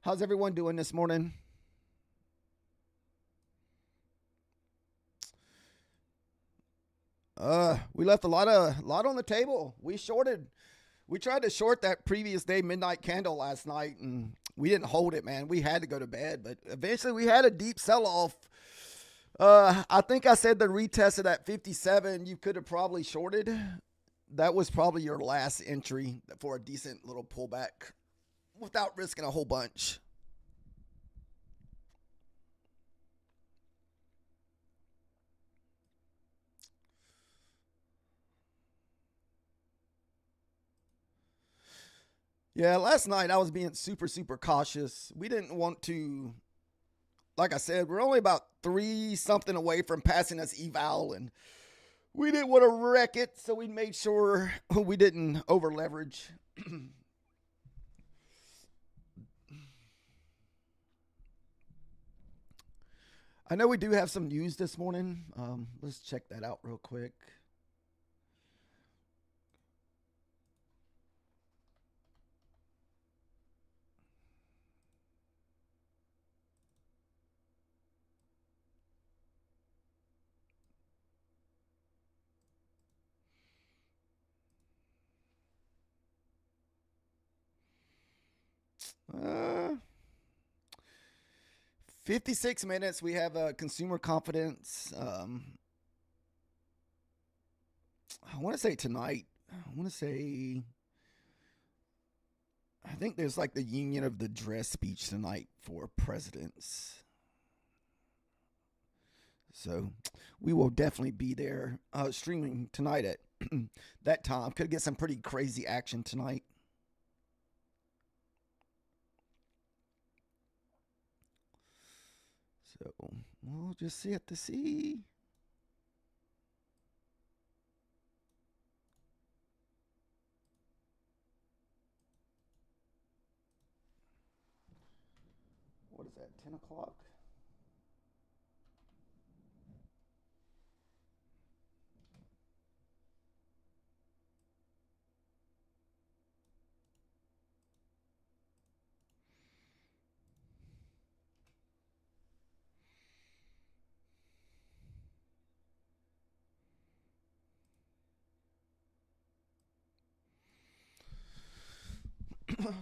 How's everyone doing this morning? We left a lot on the table. We tried to short that previous day midnight candle last night and we didn't hold it, man. We had to go to bed, but eventually we had a deep sell off. I think I said the retest of that 57 you could have probably shorted. That was probably your last entry for a decent little pullback without risking a whole bunch. Yeah, last night I was being super, super cautious. We didn't want to, like I said, we're only about three something away from passing us eval, and we didn't want to wreck it, so we made sure we didn't over leverage. I know we do have some news this morning. Let's check that out real quick. Uh, 56 minutes. We have consumer confidence. I want to say tonight. I want to say. I think there's like the Union of the Dress speech tonight for presidents. So we will definitely be there streaming tonight at that time. Could get some pretty crazy action tonight. So we'll just see it to see. What is that, 10 o'clock?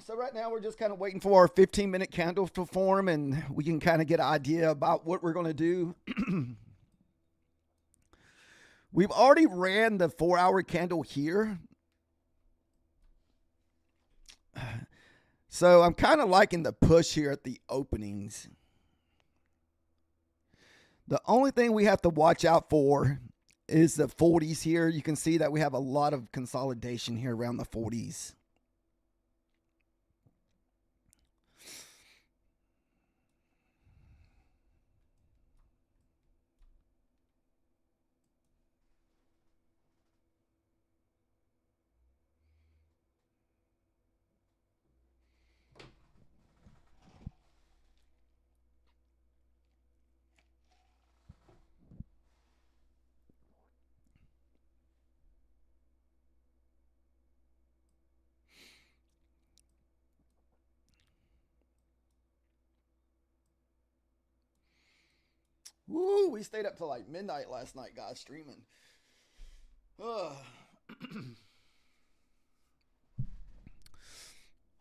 So right now we're just kind of waiting for our 15-minute candle to form and we can kind of get an idea about what we're going to do. We've already ran the 4-hour candle here. So I'm kind of liking the push here at the openings. The only thing we have to watch out for is the 40s here. You can see that we have a lot of consolidation here around the 40s. Woo, we stayed up till like midnight last night, guys, streaming.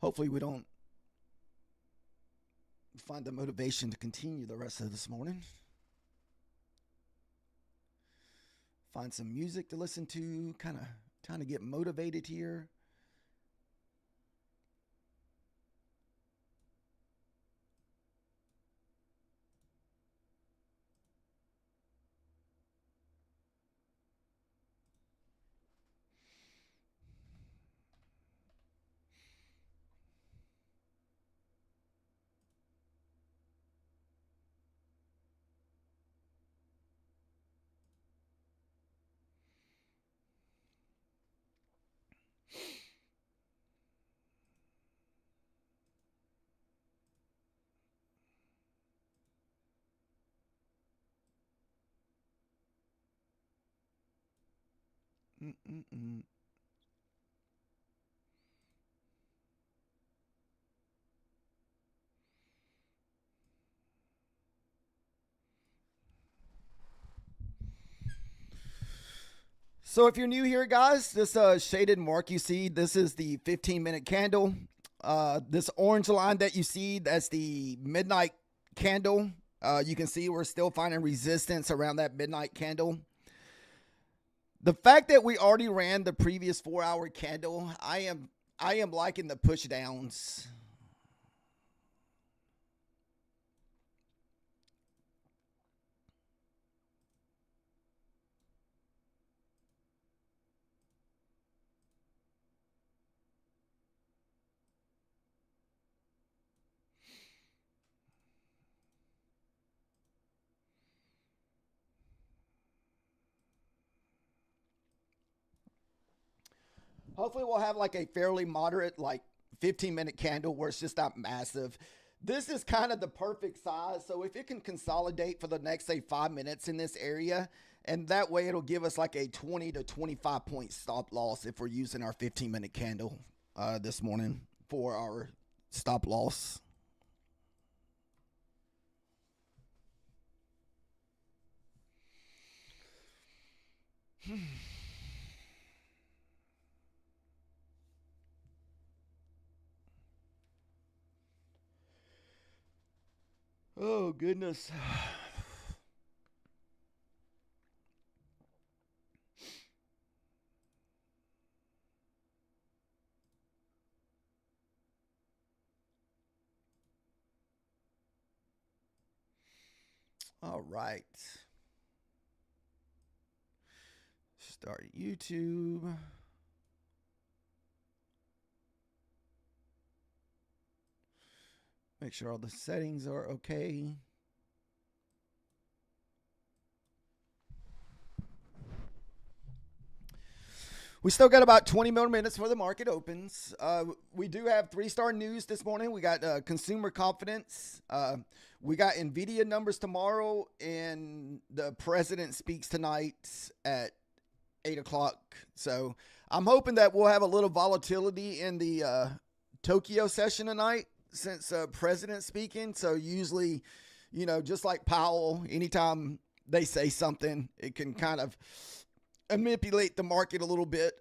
Hopefully we don't find the motivation to continue the rest of this morning. Find some music to listen to, kind of get motivated here. Mm-mm-mm. So if you're new here, guys, this shaded mark you see, this is the 15-minute candle. This orange line that you see, that's the midnight candle. You can see we're still finding resistance around that midnight candle. The fact that we already ran the previous 4-hour candle, I am liking the push downs. Hopefully we'll have like a fairly moderate, like 15-minute candle where it's just not massive. This is kind of the perfect size. So if it can consolidate for the next, say, 5 minutes in this area, and that way it'll give us like a 20 to 25 point stop loss if we're using our 15-minute candle this morning for our stop loss. Oh, goodness. All right. Start YouTube. Make sure all the settings are okay. We still got about 20 more minutes before the market opens. We do have 3-star news this morning. We got consumer confidence. We got NVIDIA numbers tomorrow, and the president speaks tonight at 8 o'clock. So I'm hoping that we'll have a little volatility in the Tokyo session tonight since president speaking. So usually, you know, just like Powell, anytime they say something, it can kind of manipulate the market a little bit.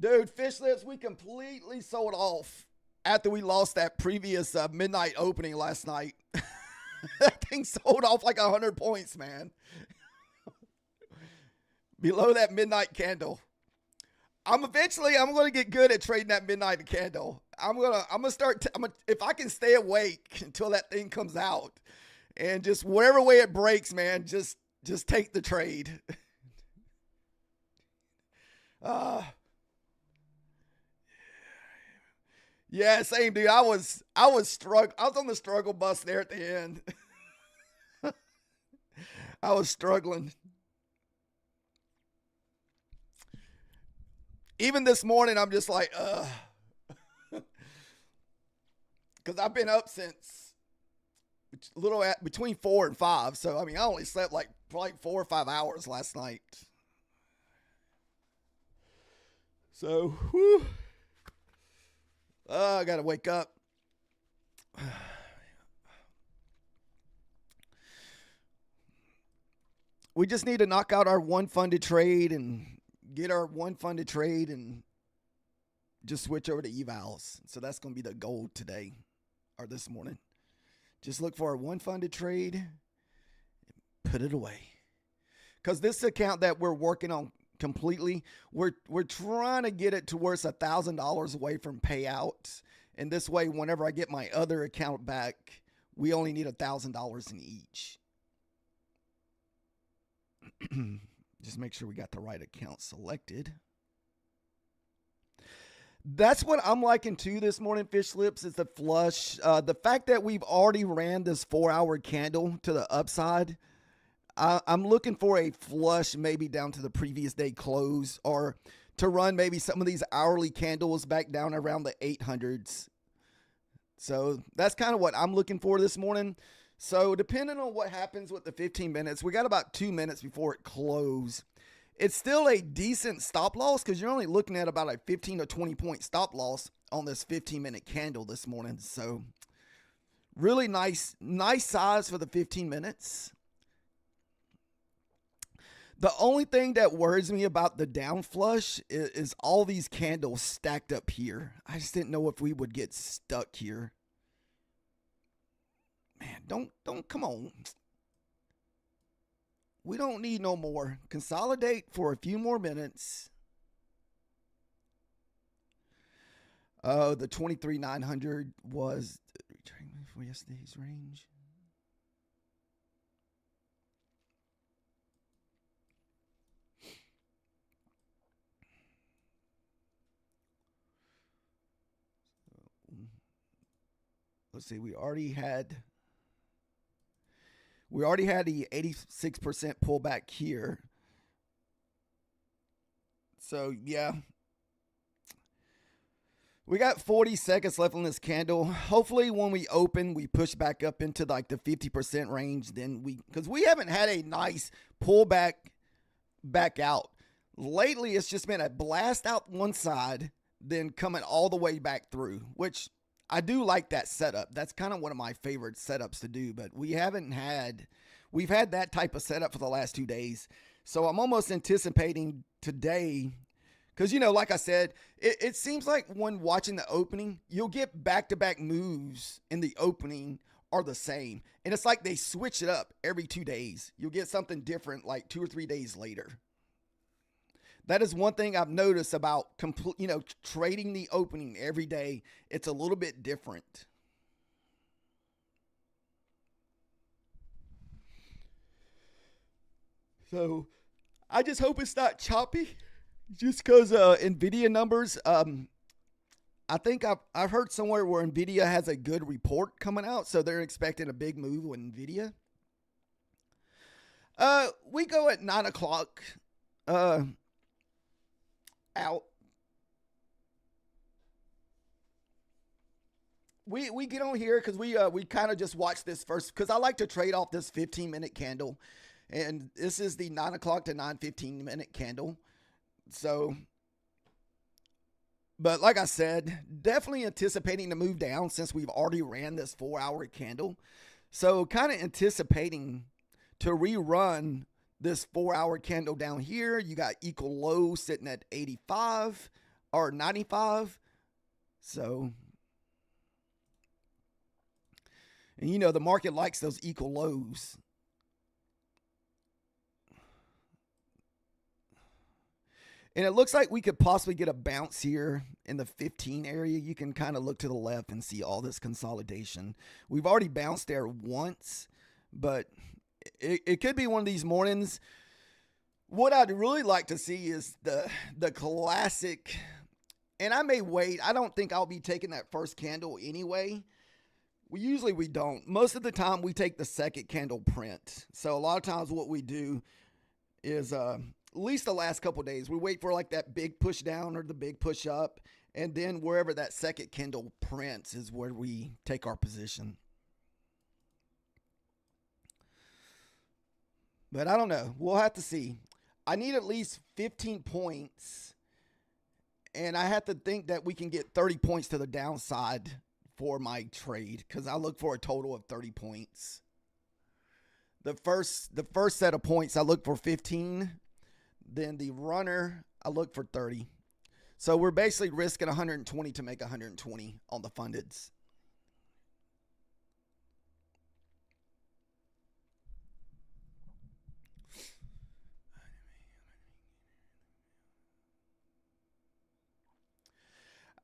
Dude, fish lips, we completely sold off after we lost that previous midnight opening last night. That thing sold off like 100 points, man. Below that midnight candle. I'm going to get good at trading that midnight candle. I'm going to start, if I can stay awake until that thing comes out, and just whatever way it breaks, man, just take the trade. Yeah, same dude. I was on the struggle bus there at the end. I was struggling. Even this morning, I'm just like, because I've been up since between 4 and 5. So, I mean, I only slept like probably 4 or 5 hours last night. So, whew. I got to wake up. We just need to knock out our one funded trade and get our one funded trade and just switch over to evals. So that's going to be the goal today or this morning. Just look for our one funded trade and put it away. Because this account that we're working on completely, we're trying to get it to where it's $1,000 away from payouts. And this way, whenever I get my other account back, we only need $1,000 in each. Just make sure we got the right account selected. That's what I'm liking too this morning, fish lips, is the flush. The fact that we've already ran this 4-hour candle to the upside. I'm looking for a flush maybe down to the previous day close, or to run maybe some of these hourly candles back down around the 800s. So that's kind of what I'm looking for this morning. So depending on what happens with the 15 minutes, we got about 2 minutes before it closes. It's still a decent stop loss because you're only looking at about a 15 to 20 point stop loss on this 15-minute candle this morning. So Really nice size for the 15 minutes. The only thing that worries me about the down flush is all these candles stacked up here. I just didn't know if we would get stuck here. Man, don't come on. We don't need no more. Consolidate for a few more minutes. The 23,900 was retracement for yesterday's range. Let's see, we already had the 86% pullback here. So yeah, we got 40 seconds left on this candle. Hopefully when we open, we push back up into like the 50% range. Then because we haven't had a nice pullback back out. Lately, it's just been a blast out one side, then coming all the way back through, which I do like that setup. That's kind of one of my favorite setups to do, but we've had that type of setup for the last 2 days. So I'm almost anticipating today, because, like I said, it seems like when watching the opening, you'll get back-to-back moves in the opening are the same. And it's like they switch it up every 2 days. You'll get something different like 2 or 3 days later. That is one thing I've noticed about trading the opening every day. It's a little bit different. So I just hope it's not choppy, just because NVIDIA numbers. I think I've heard somewhere where NVIDIA has a good report coming out, so they're expecting a big move with NVIDIA. We go at 9 o'clock. Out. We get on here because we kind of just watch this first, because I like to trade off this 15-minute candle, and this is the 9 o'clock to 9:15-minute candle. So, but like I said, definitely anticipating to move down since we've already ran this 4-hour candle. So kind of anticipating to rerun this 4-hour candle down here. You got equal low sitting at 85 or 95. So, and the market likes those equal lows. And it looks like we could possibly get a bounce here in the 15 area. You can kind of look to the left and see all this consolidation. We've already bounced there once, but it could be one of these mornings. What I'd really like to see is the classic, and I may wait. I don't think I'll be taking that first candle anyway. We don't. Most of the time we take the second candle print. So a lot of times what we do is at least the last couple of days, we wait for like that big push down or the big push up, and then wherever that second candle prints is where we take our position. But I don't know. We'll have to see. I need at least 15 points, and I have to think that we can get 30 points to the downside for my trade, because I look for a total of 30 points. The first set of points, I look for 15. Then the runner, I look for 30. So we're basically risking 120 to make 120 on the fundeds.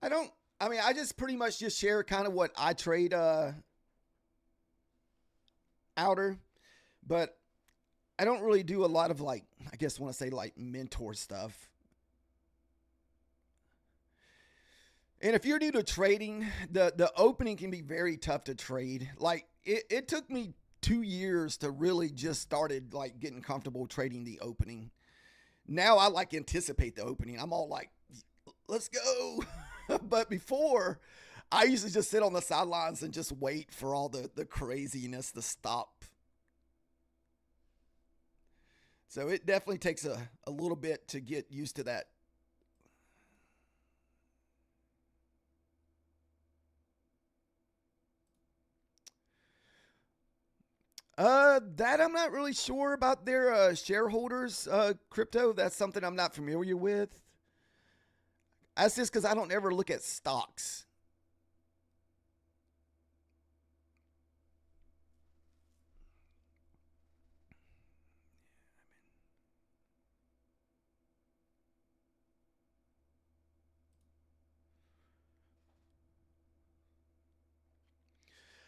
I just pretty much just share kind of what I trade outer, but I don't really do a lot of I guess want to say mentor stuff. And if you're new to trading, the opening can be very tough to trade. It took me 2 years to really just started getting comfortable trading the opening. Now I anticipate the opening. I'm all like, let's go. But before, I used to just sit on the sidelines and just wait for all the craziness to stop. So it definitely takes a little bit to get used to that. That I'm not really sure about their shareholders crypto. That's something I'm not familiar with. That's just because I don't ever look at stocks.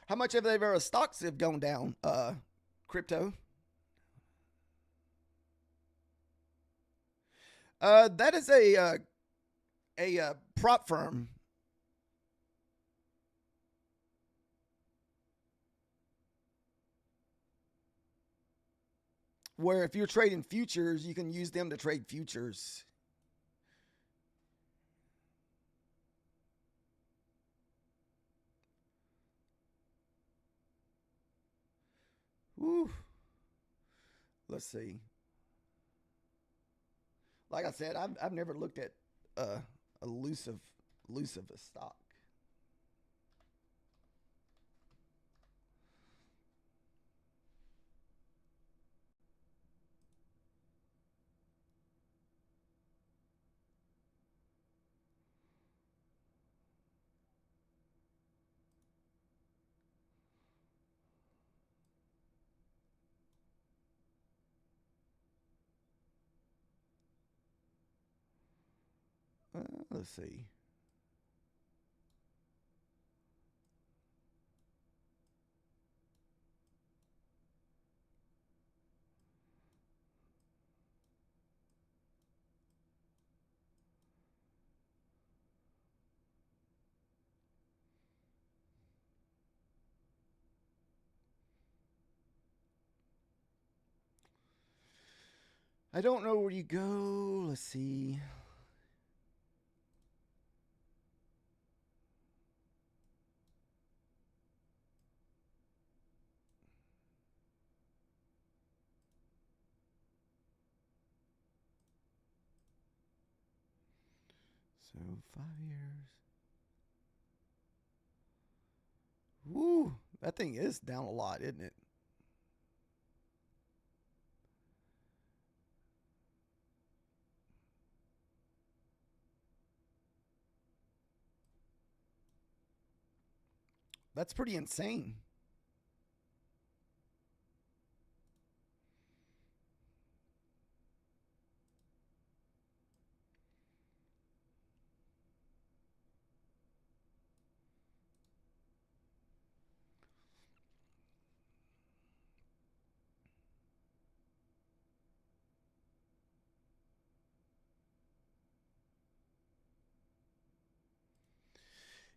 How much have their stocks have gone down? Crypto. That is a prop firm where if you're trading futures, you can use them to trade futures. Woo. Let's see. Like I said, I've never looked at elusive elusive a stock. Let's see. I don't know where you go. Let's see. So 5 years. Woo, that thing is down a lot, isn't it? That's pretty insane.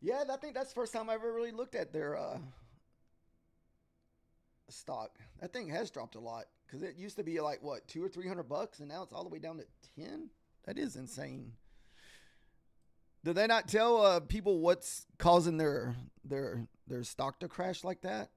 Yeah, I think that's the first time I ever really looked at their stock. That thing has dropped a lot because it used to be like what 200 or 300 bucks, and now it's all the way down to 10. That is insane. Do they not tell people what's causing their stock to crash like that?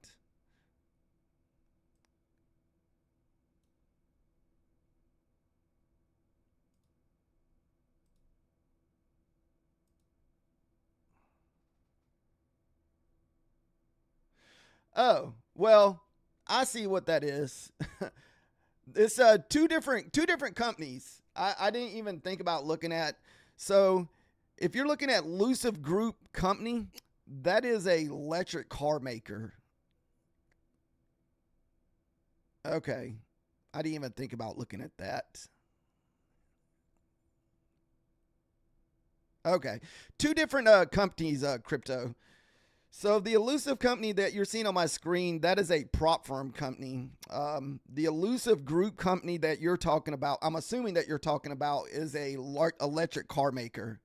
Oh, well, I see what that is. It's two different companies. I didn't even think about looking at. So if you're looking at Lucive Group Company, that is a electric car maker. Okay. I didn't even think about looking at that. Okay. Two different companies, crypto. So the elusive company that you're seeing on my screen, that is a prop firm company. The elusive group company that you're talking about, I'm assuming that you're talking about, is a electric car maker.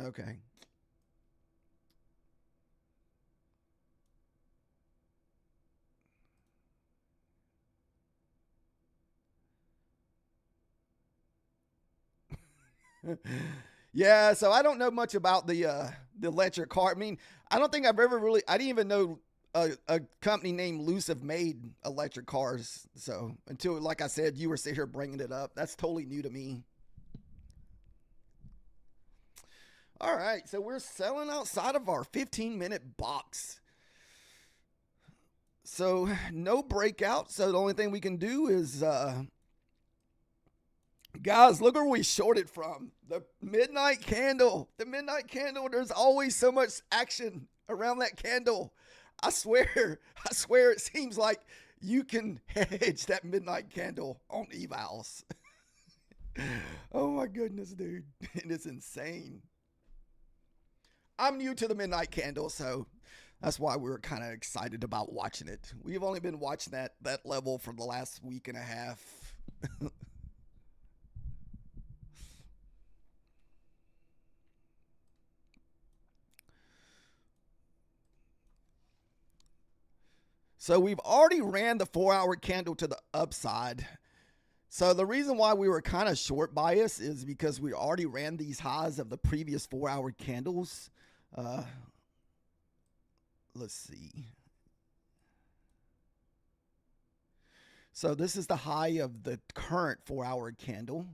Okay. Yeah, so I don't know much about the electric car. I mean, I don't think I've ever really. I didn't even know a company named Lucive made electric cars. So until, like I said, you were sitting here bringing it up, that's totally new to me. All right, so we're selling outside of our 15-minute box. So no breakout. So the only thing we can do is, guys, look where we shorted from. The midnight candle. The midnight candle. There's always so much action around that candle. I swear, I swear it seems like you can hedge that midnight candle on evals. Oh my goodness, dude. It is insane. I'm new to the midnight candle, so that's why we were kind of excited about watching it. We've only been watching that level for the last week and a half. So we've already ran the 4-hour candle to the upside. So the reason why we were kind of short bias is because we already ran these highs of the previous 4-hour candles. Let's see. So this is the high of the current 4-hour candle.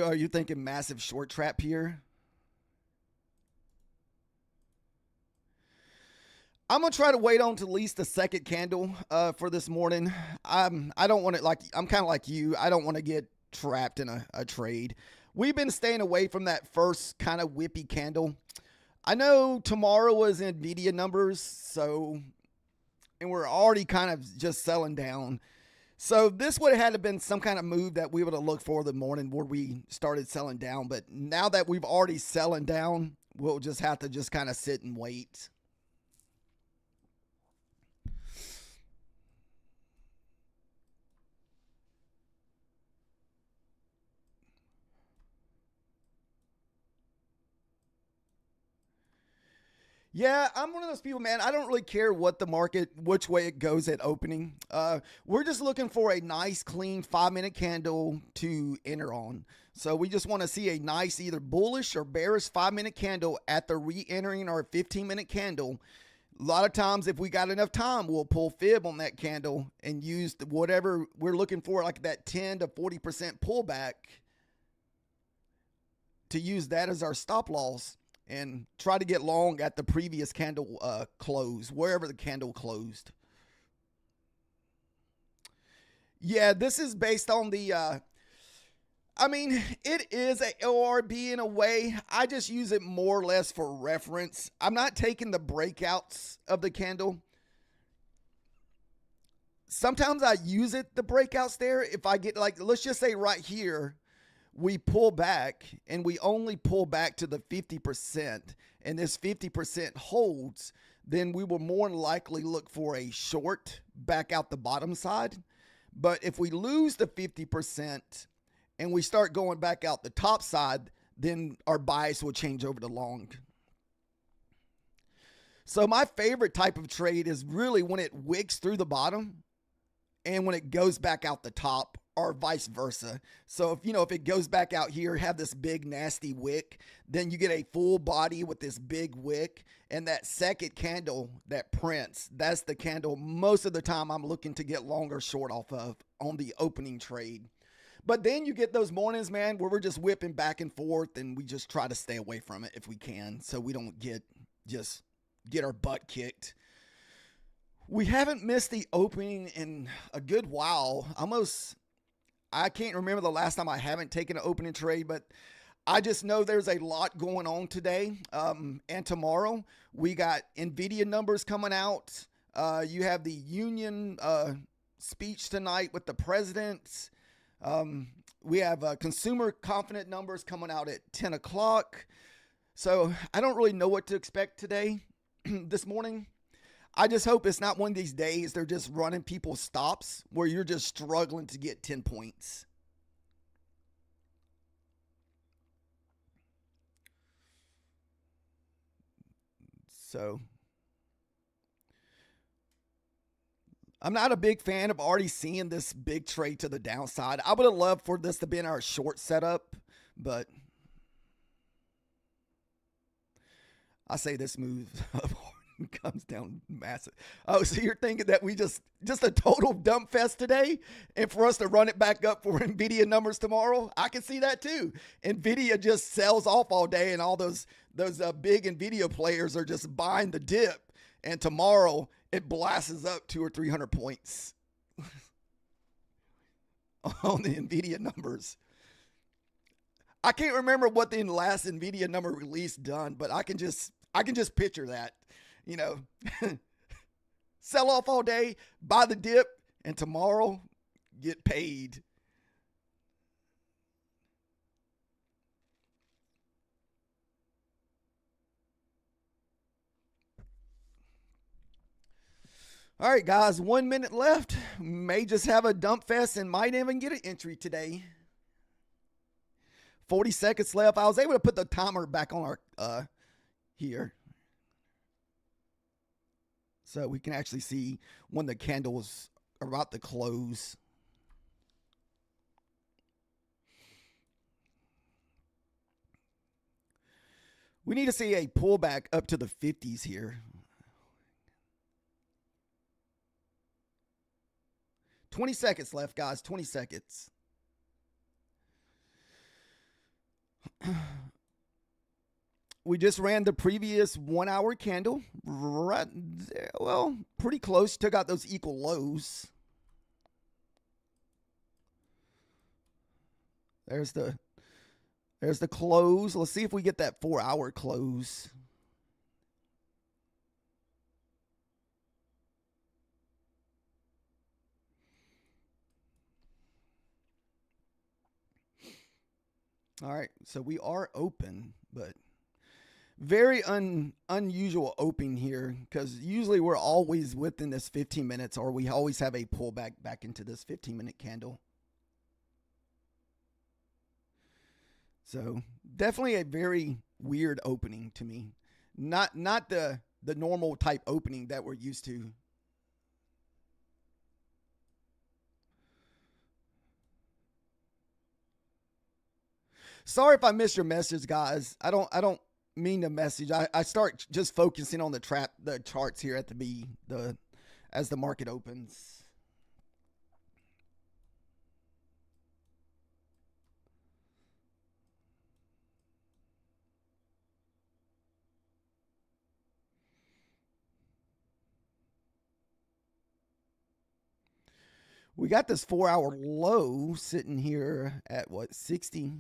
Are you thinking massive short trap here? I'm gonna try to wait on to at least the second candle for this morning. I don't want it like I'm kind of like you. I don't want to get trapped in a trade. We've been staying away from that first kind of whippy candle. I know tomorrow was Nvidia numbers, so and we're already kind of just selling down. So this would have had to been some kind of move that we would have looked for the morning where we started selling down. But now that we've already selling down, we'll just have to just kind of sit and wait. Yeah, I'm one of those people, man. I don't really care what the market, which way it goes at opening. We're just looking for a nice, clean 5-minute candle to enter on. So we just want to see a nice, either bullish or bearish 5-minute candle at the re-entering or 15-minute candle. A lot of times, if we got enough time, we'll pull fib on that candle and use whatever we're looking for, like that 10 to 40% pullback, to use that as our stop loss and try to get long at the previous candle close, wherever the candle closed. Yeah, this is based on the, I mean, it is a ORB in a way. I just use it more or less for reference. I'm not taking the breakouts of the candle. Sometimes I use it, the breakouts there. If I get like, let's just say right here, we pull back and we only pull back to the 50% and this 50% holds, then we will more than likely look for a short back out the bottom side. But if we lose the 50% and we start going back out the top side, then our bias will change over to long. So my favorite type of trade is really when it wicks through the bottom and when it goes back out the top, or vice versa. So if it goes back out here, have this big nasty wick, then you get a full body with this big wick, and that second candle that prints, that's the candle most of the time I'm looking to get long or short off of on the opening trade. But then you get those mornings, man, where we're just whipping back and forth, and we just try to stay away from it if we can, so we don't get our butt kicked. We haven't missed the opening in a good while. I can't remember the last time I haven't taken an opening trade, but I just know there's a lot going on today and tomorrow. We got Nvidia numbers coming out. You have the union speech tonight with the president. We have consumer confidence numbers coming out at 10 o'clock. So I don't really know what to expect today, this morning. I just hope it's not one of these days they're just running people's stops where you're just struggling to get 10 points. So I'm not a big fan of already seeing this big trade to the downside. I would have loved for this to be in our short setup, but I say this move Comes down massive. Oh, so you're thinking that we just a total dump fest today, and for us to run it back up for Nvidia numbers tomorrow? I can see that too. Nvidia just sells off all day, and all those big Nvidia players are just buying the dip, and tomorrow it blasts up 200 or 300 points on the Nvidia numbers. I can't remember what the last Nvidia number release done, but I can just picture that. You know, sell off all day, buy the dip, and tomorrow get paid. All right, guys, 1 minute left. May just have a dump fest and might even get an entry today. 40 seconds left. I was able to put the timer back on our here, so we can actually see when the candles are about to close. We need to see a pullback up to the 50s here. 20 seconds left, guys. 20 seconds. We just ran the previous 1 hour candle. Right there. Well, pretty close. Took out those equal lows. There's the close. Let's see if we get that 4 hour close. All right, so we are open, but very unusual opening here, because usually we're always within this 15 minutes, or we always have a pullback back into this 15-minute candle. So definitely a very weird opening to me. Not the normal type opening that we're used to. Sorry if I missed your message, guys. I don't mean to message. I start just focusing on the charts here at as the market opens. We got this 4 hour low sitting here at what, 60?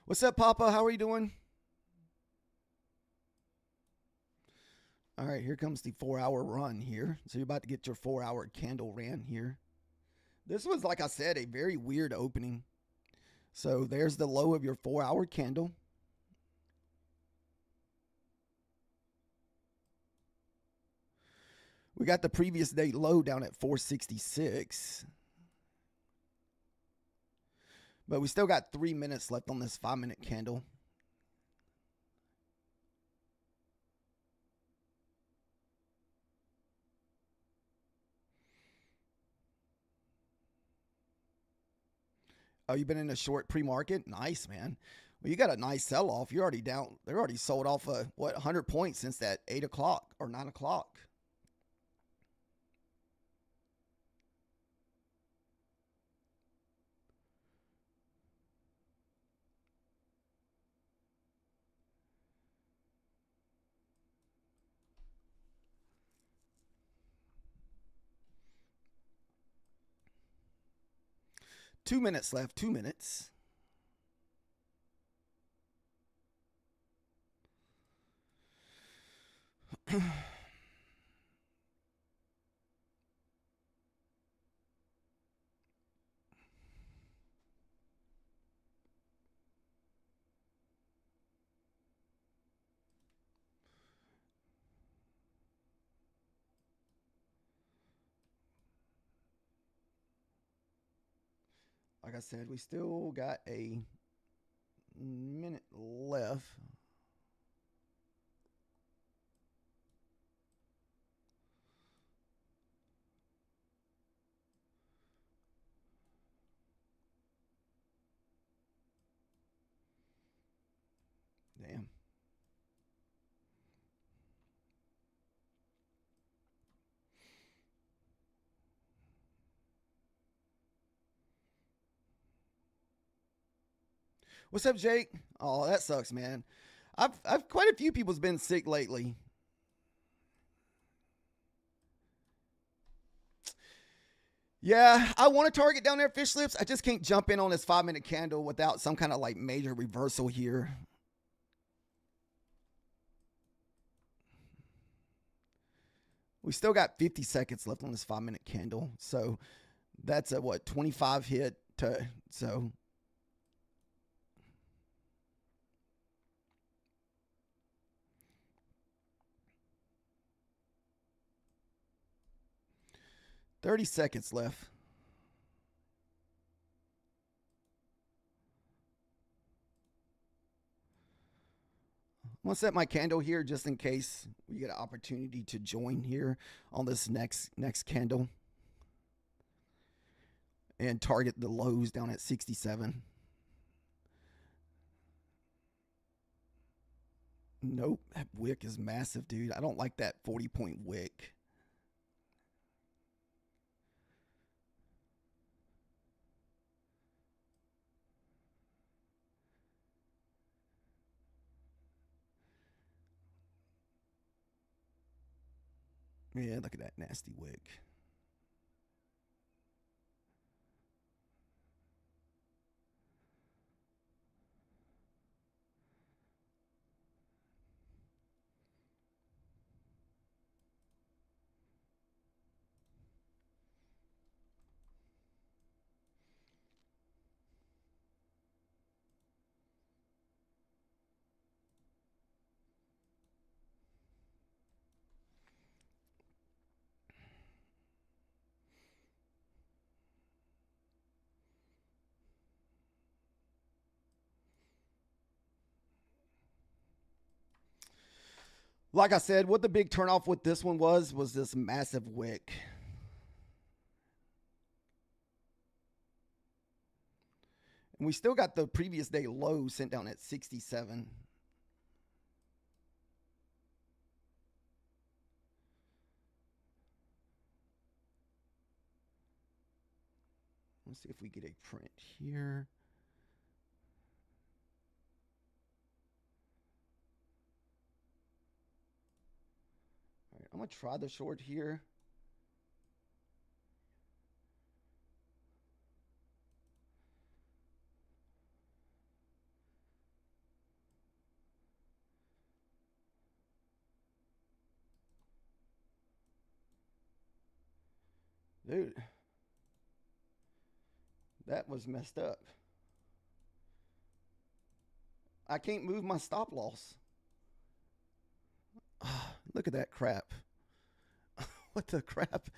What's up, Papa? How are you doing? All right, here comes the 4 hour run here. So you're about to get your 4 hour candle ran here. This was, like I said, a very weird opening. So there's the low of your 4 hour candle. We got the previous day low down at 466. But we still got 3 minutes left on this 5-minute candle. Oh, you've been in a short pre-market? Nice, man. Well, you got a nice sell-off. You're already down. They're already sold off, 100 points since that 8 o'clock or 9 o'clock. Two minutes left. 2 minutes. Like I said, we still got a minute left. Damn. What's up, Jake? Oh, that sucks, man. I've quite a few people's been sick lately. Yeah, I want to target down there fish lips. I just can't jump in on this 5 minute candle without some kind of like major reversal here. We still got 50 seconds left on this 5 minute candle. So that's a what, 25 hit to so 30 seconds left. I'm gonna set my candle here just in case we get an opportunity to join here on this next candle and target the lows down at 67. Nope, that wick is massive, dude. I don't like that 40-point wick. Yeah, look at that nasty wick. Like I said, what the big turnoff with this one was this massive wick. And we still got the previous day low sent down at 67. Let's see if we get a print here. All right, I'm going to try the short here. Dude, that was messed up. I can't move my stop loss. Look at that crap. What the crap?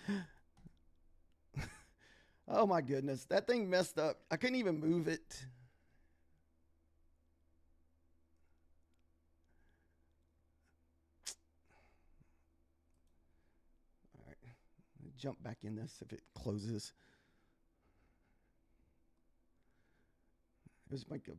Oh my goodness. That thing messed up. I couldn't even move it. All right. Jump back in this if it closes. It was like a oh.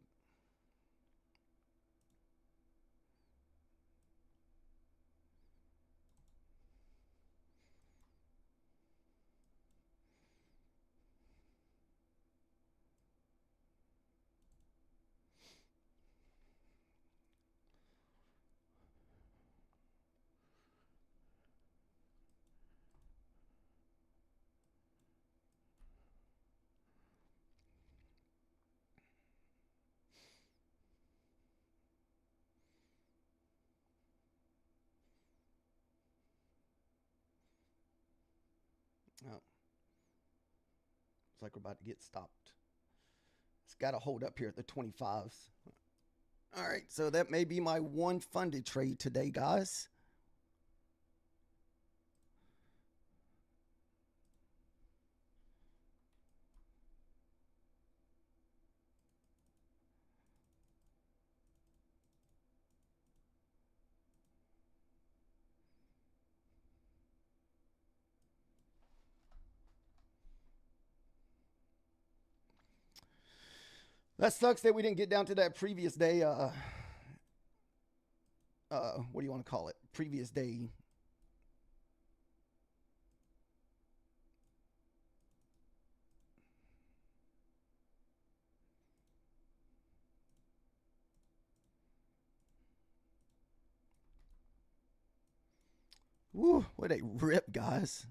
It's like we're about to get stopped. It's got to hold up here at the 25s. All right, so that may be my one funded trade today, guys. That sucks that we didn't get down to that previous day what do you want to call it? Previous day. Woo, what a rip, guys.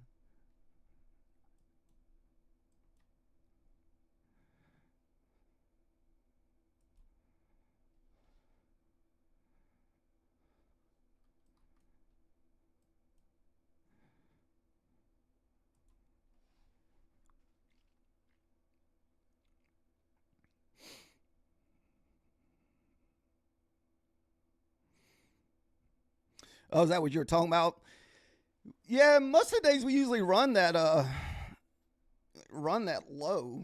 Oh, is that what you were talking about? Yeah, most of the days we usually run that low.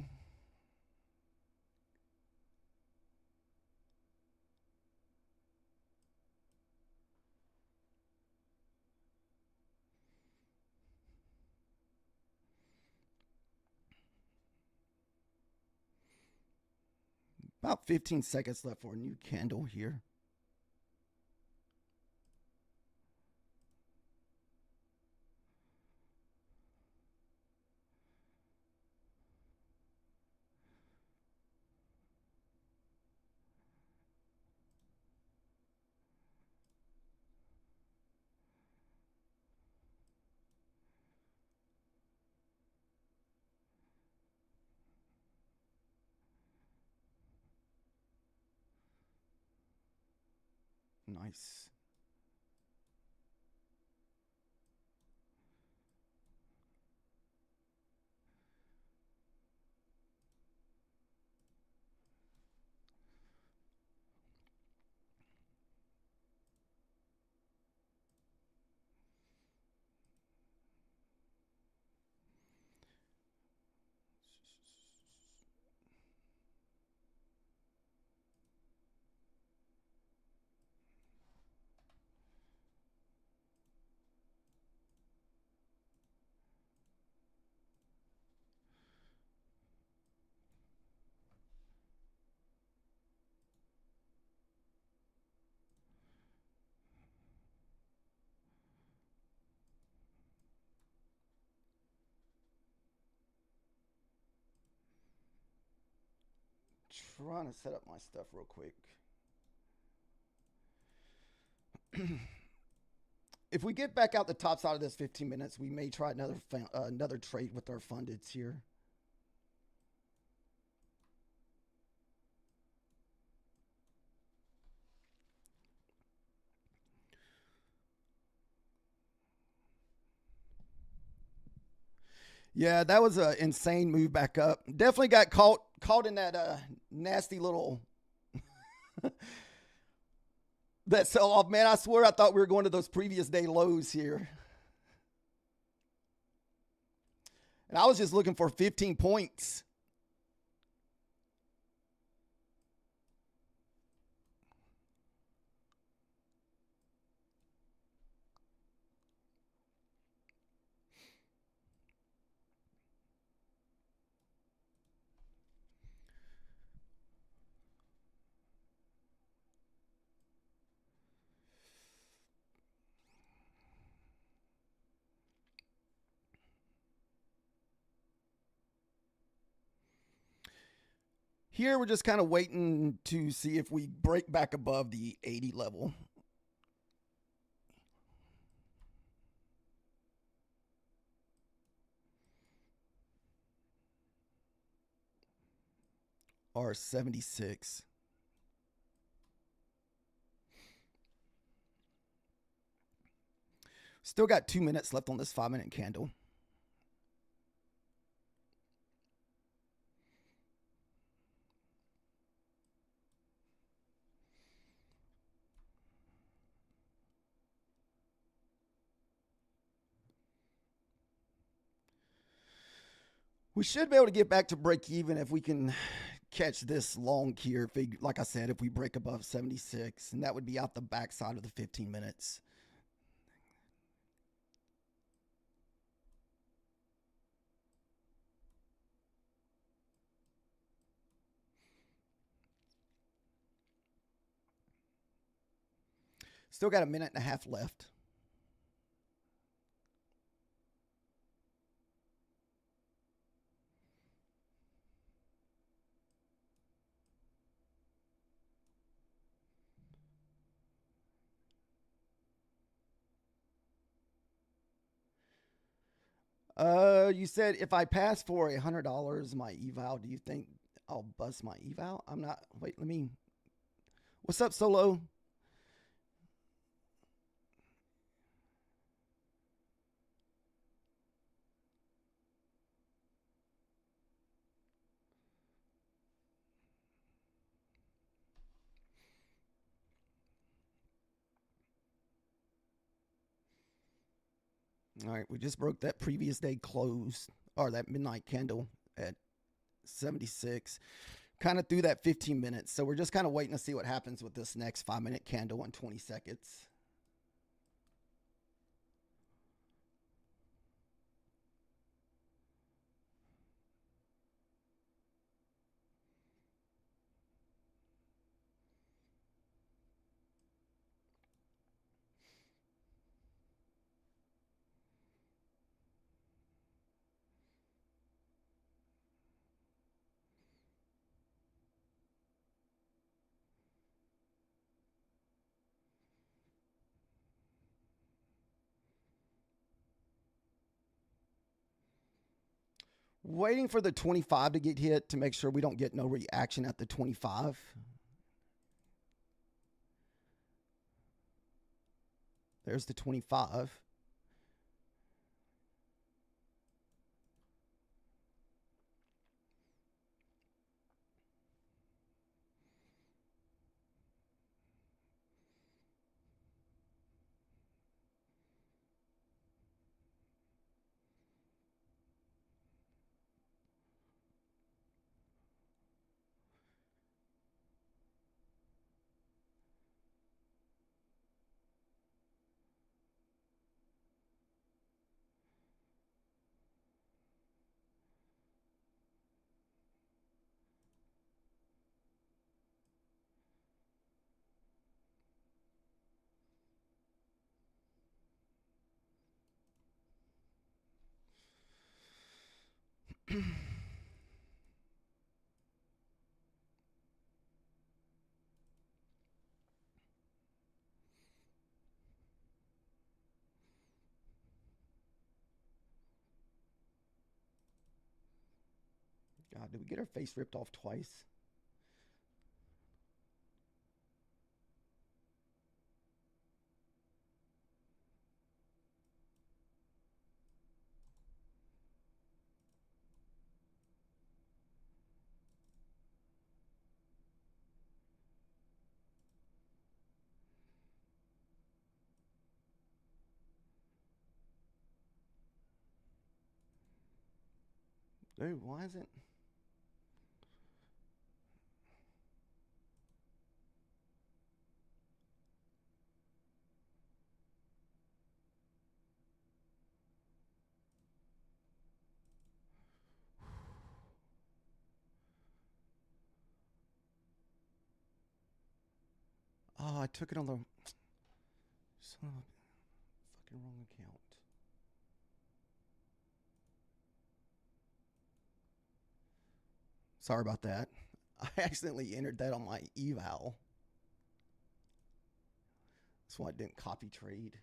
About 15 seconds left for a new candle here. Nice. Trying to set up my stuff real quick. If we get back out the top side of this 15 minutes, we may try another trade with our fundeds here. Yeah, that was an insane move back up. Definitely got caught in that nasty little that sell off. Man, I swear I thought we were going to those previous day lows here. And I was just looking for 15 points. Here we're just kind of waiting to see if we break back above the 80 level. Or 76. Still got 2 minutes left on this 5-minute candle. We should be able to get back to break even if we can catch this long here. Like I said, if we break above 76, and that would be out the backside of the 15 minutes. Still got a minute and a half left. You said if I pass for $100 my eval, do you think I'll bust my eval? I'm not. Wait, let me. What's up, Solo? All right, we just broke that previous day close or that midnight candle at 76. Kind of through that 15 minutes. So we're just kind of waiting to see what happens with this next 5-minute candle in 20 seconds. Waiting for the 25 to get hit to make sure we don't get no reaction at the 25. There's the 25. God, did we get our face ripped off twice? Dude, why is it? Oh, I took it on the son of a fucking wrong account. Sorry about that. I accidentally entered that on my eval. That's why I didn't copy trade.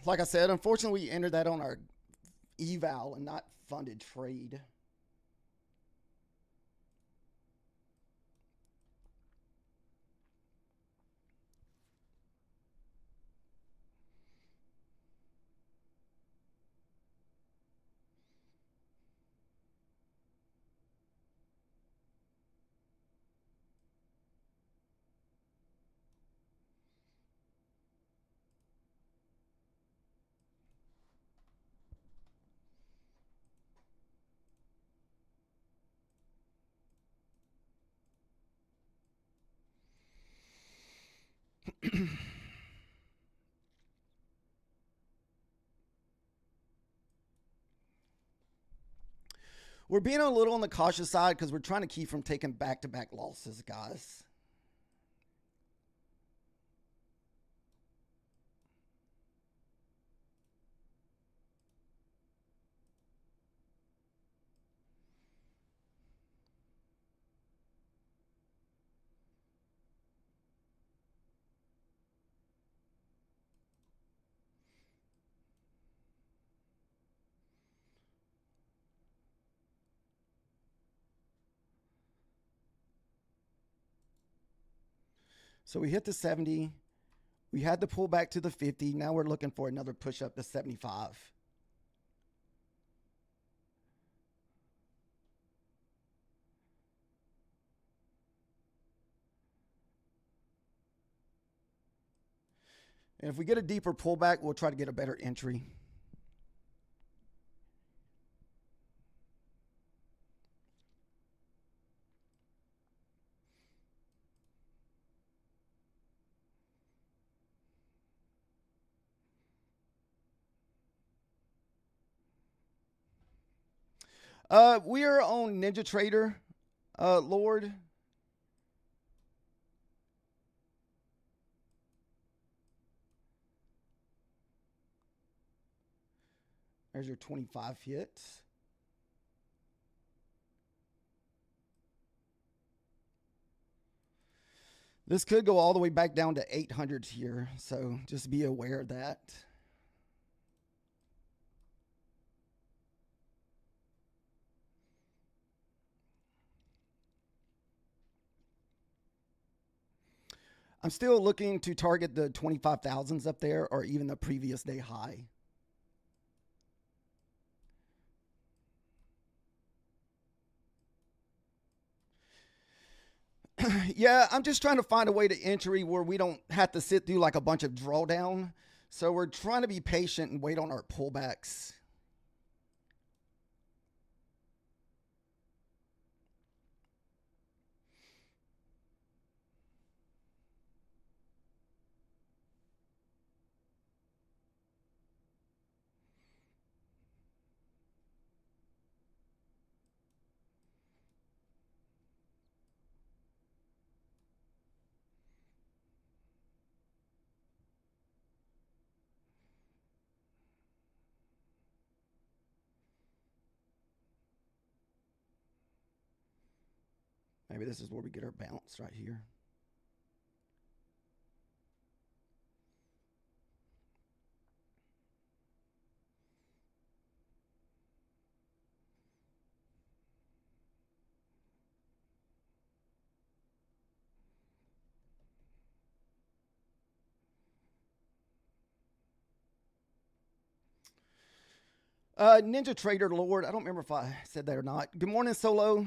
Like I said, unfortunately, we entered that on our eval and not funded trade. We're being a little on the cautious side because we're trying to keep from taking back-to-back losses, guys. So we hit the 70. We had to pull back to the 50. Now we're looking for another push up to 75. And if we get a deeper pullback, we'll try to get a better entry. We are on Ninja Trader, Lord. There's your 25 hits. This could go all the way back down to 800 here, so just be aware of that. I'm still looking to target the 25,000s up there or even the previous day high. Yeah, I'm just trying to find a way to entry where we don't have to sit through like a bunch of drawdown. So we're trying to be patient and wait on our pullbacks. Maybe this is where we get our bounce right here. Ninja Trader Lord, I don't remember if I said that or not. Good morning, Solo.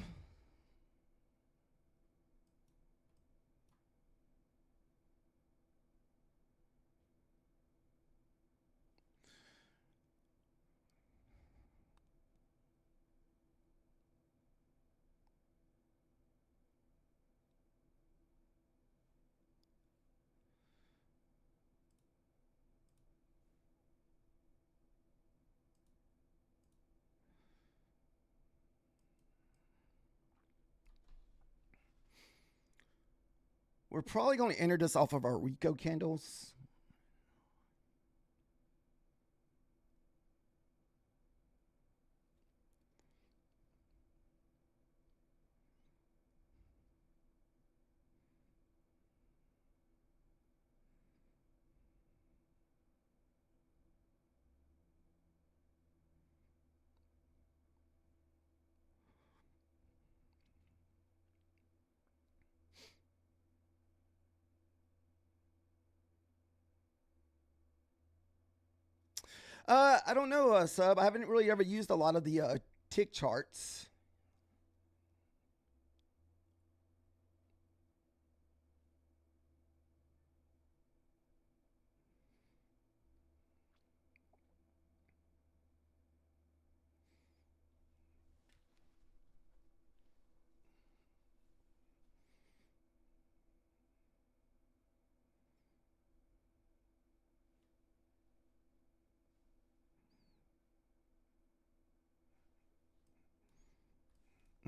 We're probably going to enter this off of our Rico candles. I don't know, Sub. I haven't really ever used a lot of the tick charts.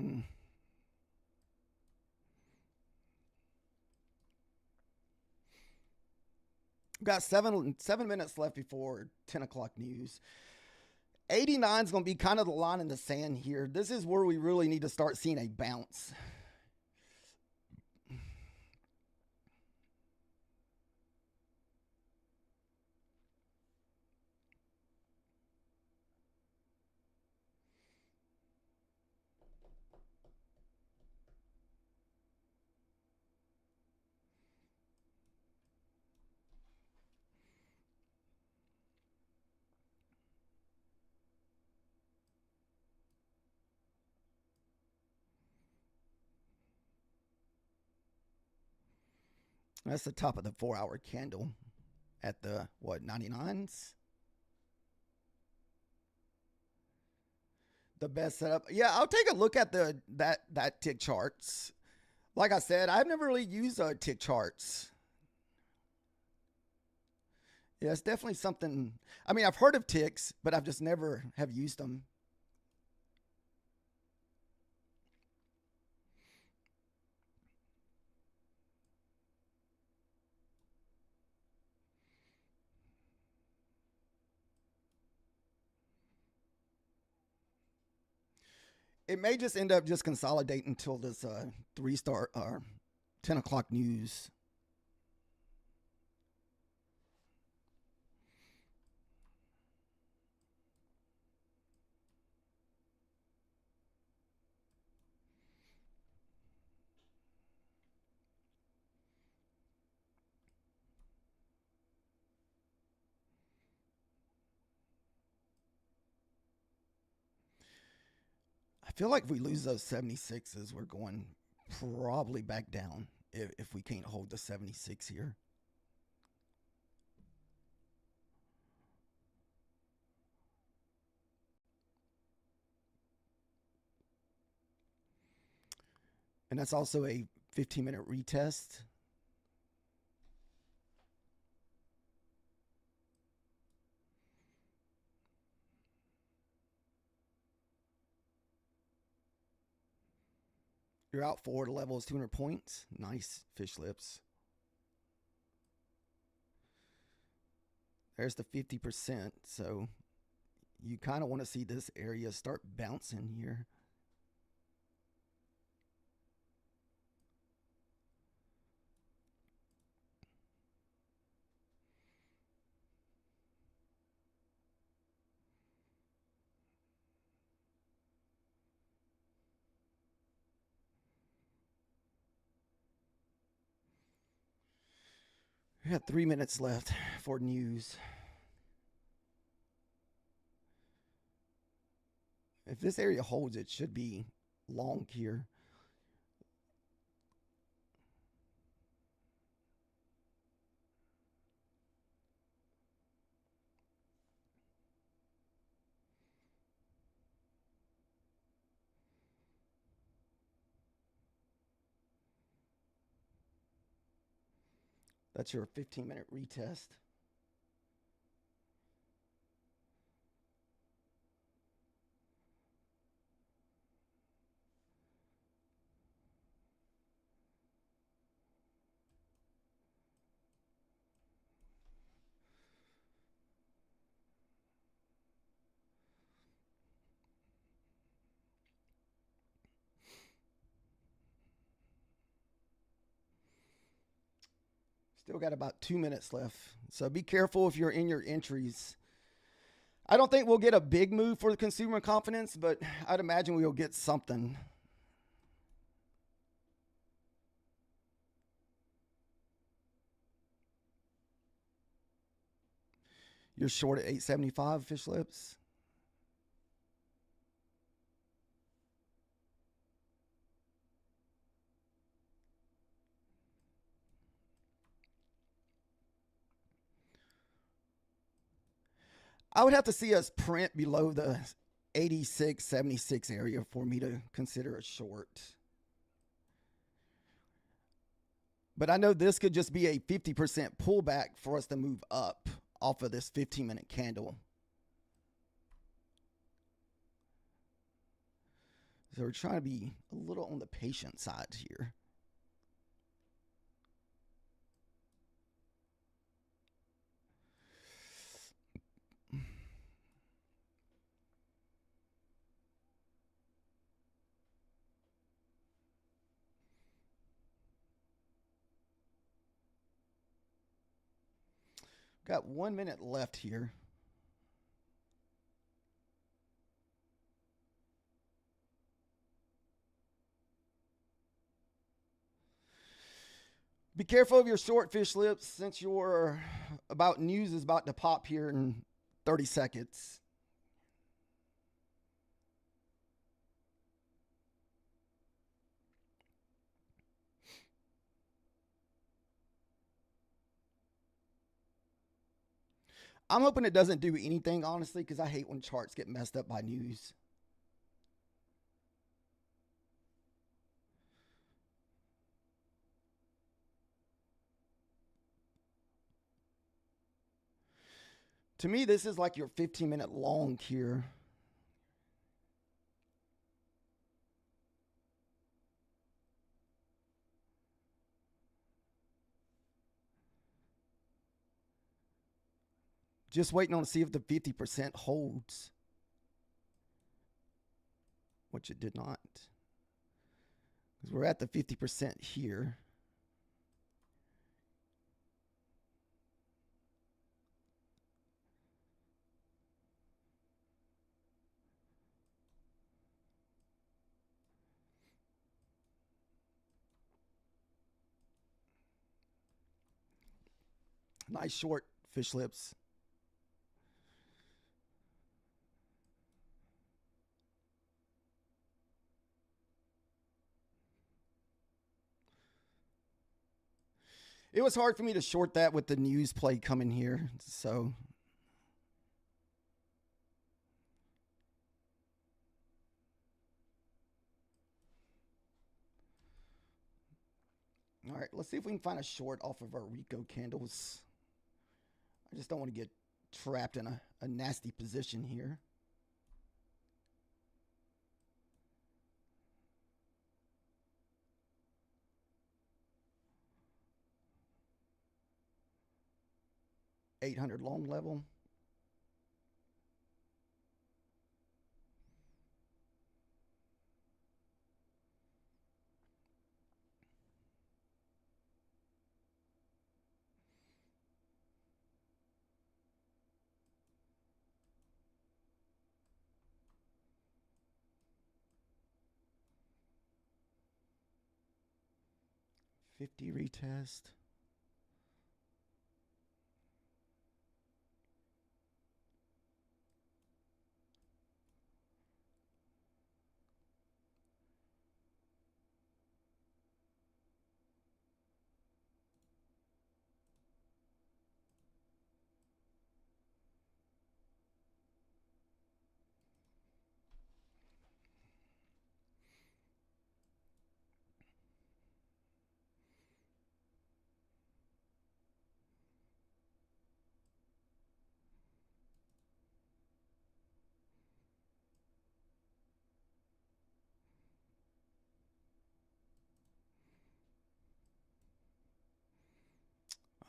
Mm. We've got 7 minutes left before 10 o'clock news. 89 is going to be kind of the line in the sand here. This is where we really need to start seeing a bounce. That's the top of the 4-hour candle at the, what, 99s? The best setup. Yeah, I'll take a look at that tick charts. Like I said, I've never really used tick charts. Yeah, it's definitely something. I mean, I've heard of ticks, but I've just never have used them. It may just end up just consolidating until this 3 star or 10 o'clock news. I feel like if we lose those 76s, we're going probably back down if we can't hold the 76 here. And that's also a 15-minute retest. You're out forward level is 200 points. Nice fish lips. There's the 50%. So you kind of want to see this area start bouncing here. We got 3 minutes left for news. If this area holds, it should be long here. That's your 15-minute retest. Still got about 2 minutes left. So be careful if you're in your entries. I don't think we'll get a big move for the consumer confidence, but I'd imagine we'll get something. You're short at 875 fish lips. I would have to see us print below the 86.76 area for me to consider a short. But I know this could just be a 50% pullback for us to move up off of this 15-minute candle. So we're trying to be a little on the patient side here. Got 1 minute left here. Be careful of your short fish lips since your about news is about to pop here in 30 seconds. I'm hoping it doesn't do anything, honestly, because I hate when charts get messed up by news. To me, this is like your 15-minute long here. Just waiting on to see if the 50% holds, which it did not. Because we're at the 50% here. Nice short fish lips. It was hard for me to short that with the news play coming here. So all right, let's see if we can find a short off of our Rico candles. I just don't want to get trapped in a nasty position here. $800 long level. $50 retest.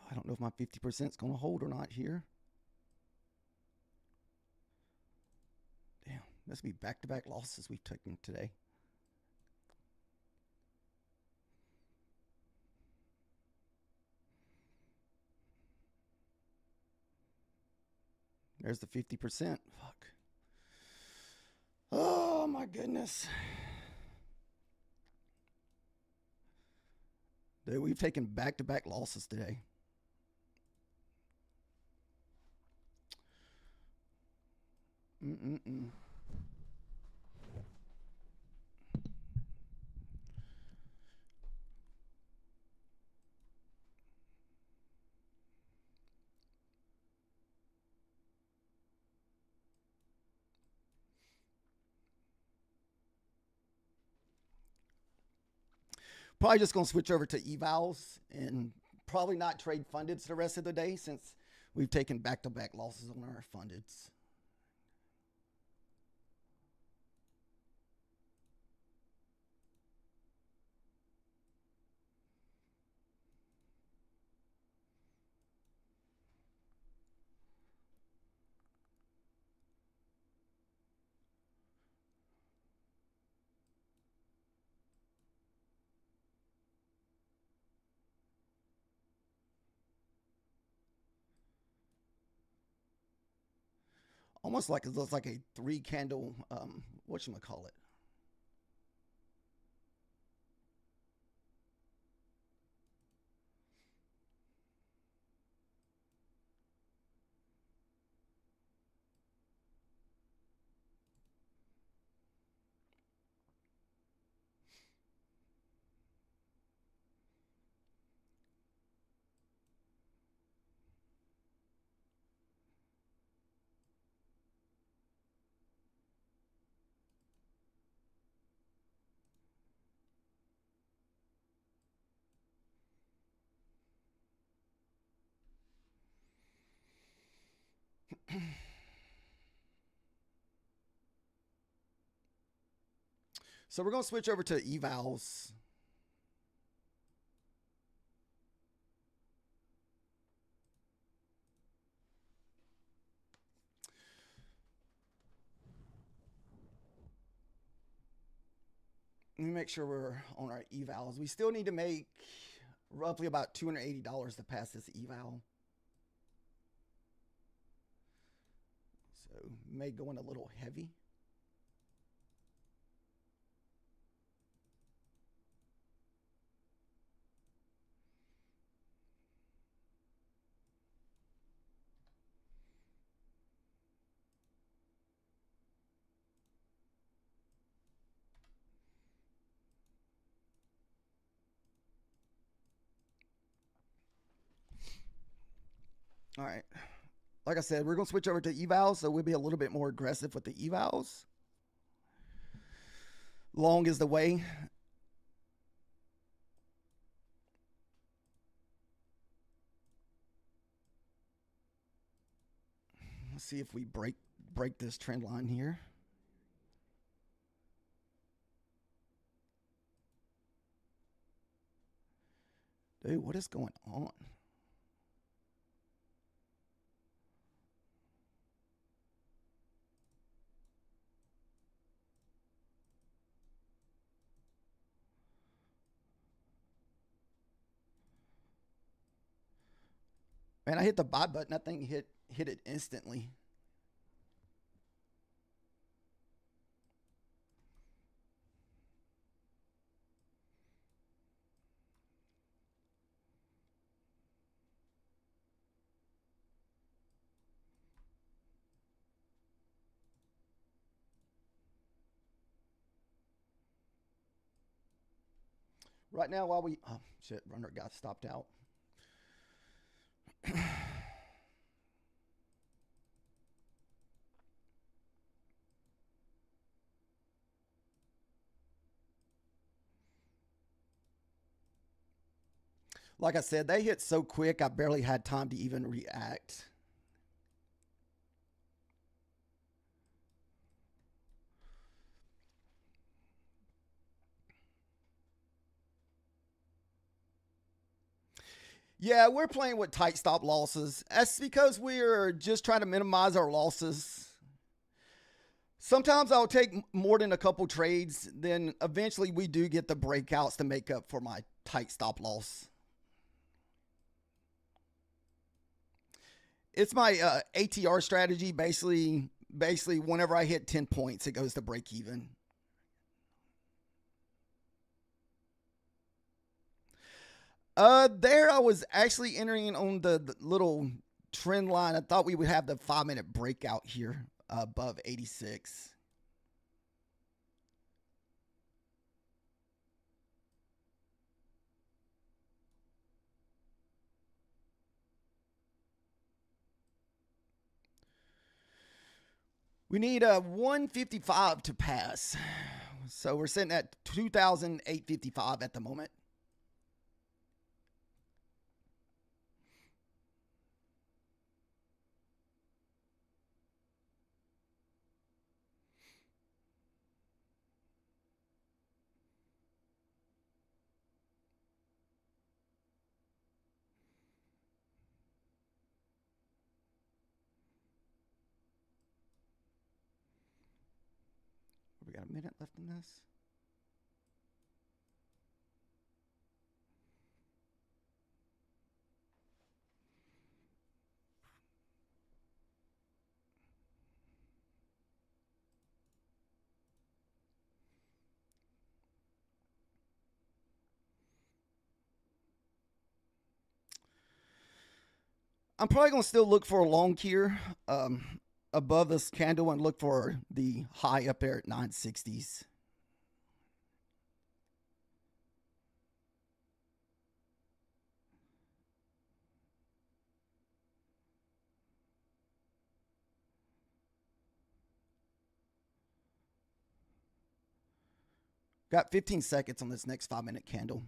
I don't know if my 50% is going to hold or not here. Damn, that's be back-to-back losses we've taken today. There's the 50%. Fuck. Oh, my goodness. Dude, we've taken back-to-back losses today. Probably just going to switch over to evals and probably not trade fundeds the rest of the day since we've taken back-to-back losses on our fundeds. almost like it looks like a 3 candle, whatchamacallit. So we're going to switch over to evals. Let me make sure we're on our evals. We still need to make roughly about $280 to pass this eval. So may go in a little heavy. All right. Like I said, we're going to switch over to evals, so we'll be a little bit more aggressive with the evals. Long is the way. Let's see if we break this trend line here. Dude, what is going on? Man, I hit the buy button. That thing hit it instantly. Right now, while we... Oh, shit, runner got stopped out. Like I said, they hit so quick, I barely had time to even react. Yeah, we're playing with tight stop losses. That's because we're just trying to minimize our losses. Sometimes I'll take more than a couple trades. Then eventually we do get the breakouts to make up for my tight stop loss. It's my ATR strategy. Basically, whenever I hit 10 points, it goes to break even. There I was actually entering on the little trend line. I thought we would have the 5-minute breakout here above 86. We need a 155 to pass. So we're sitting at 2,855 at the moment. We got a minute left in this. I'm probably going to still look for a long here above this candle and look for the high up there at 960s. Got 15 seconds on this next 5-minute candle.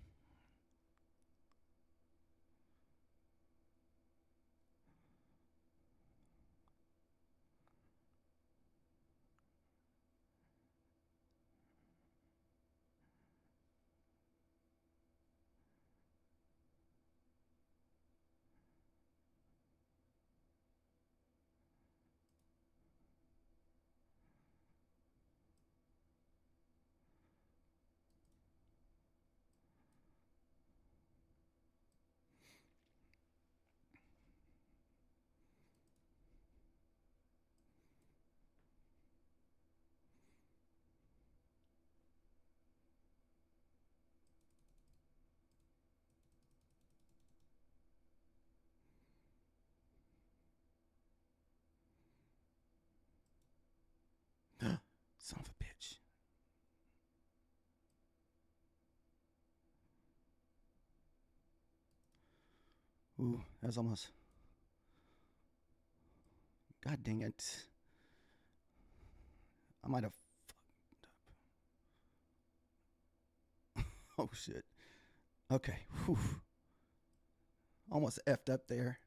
Son of a bitch. Ooh, that was almost. God dang it. I might have fucked up. Oh, shit. Okay. Whew. Almost effed up there.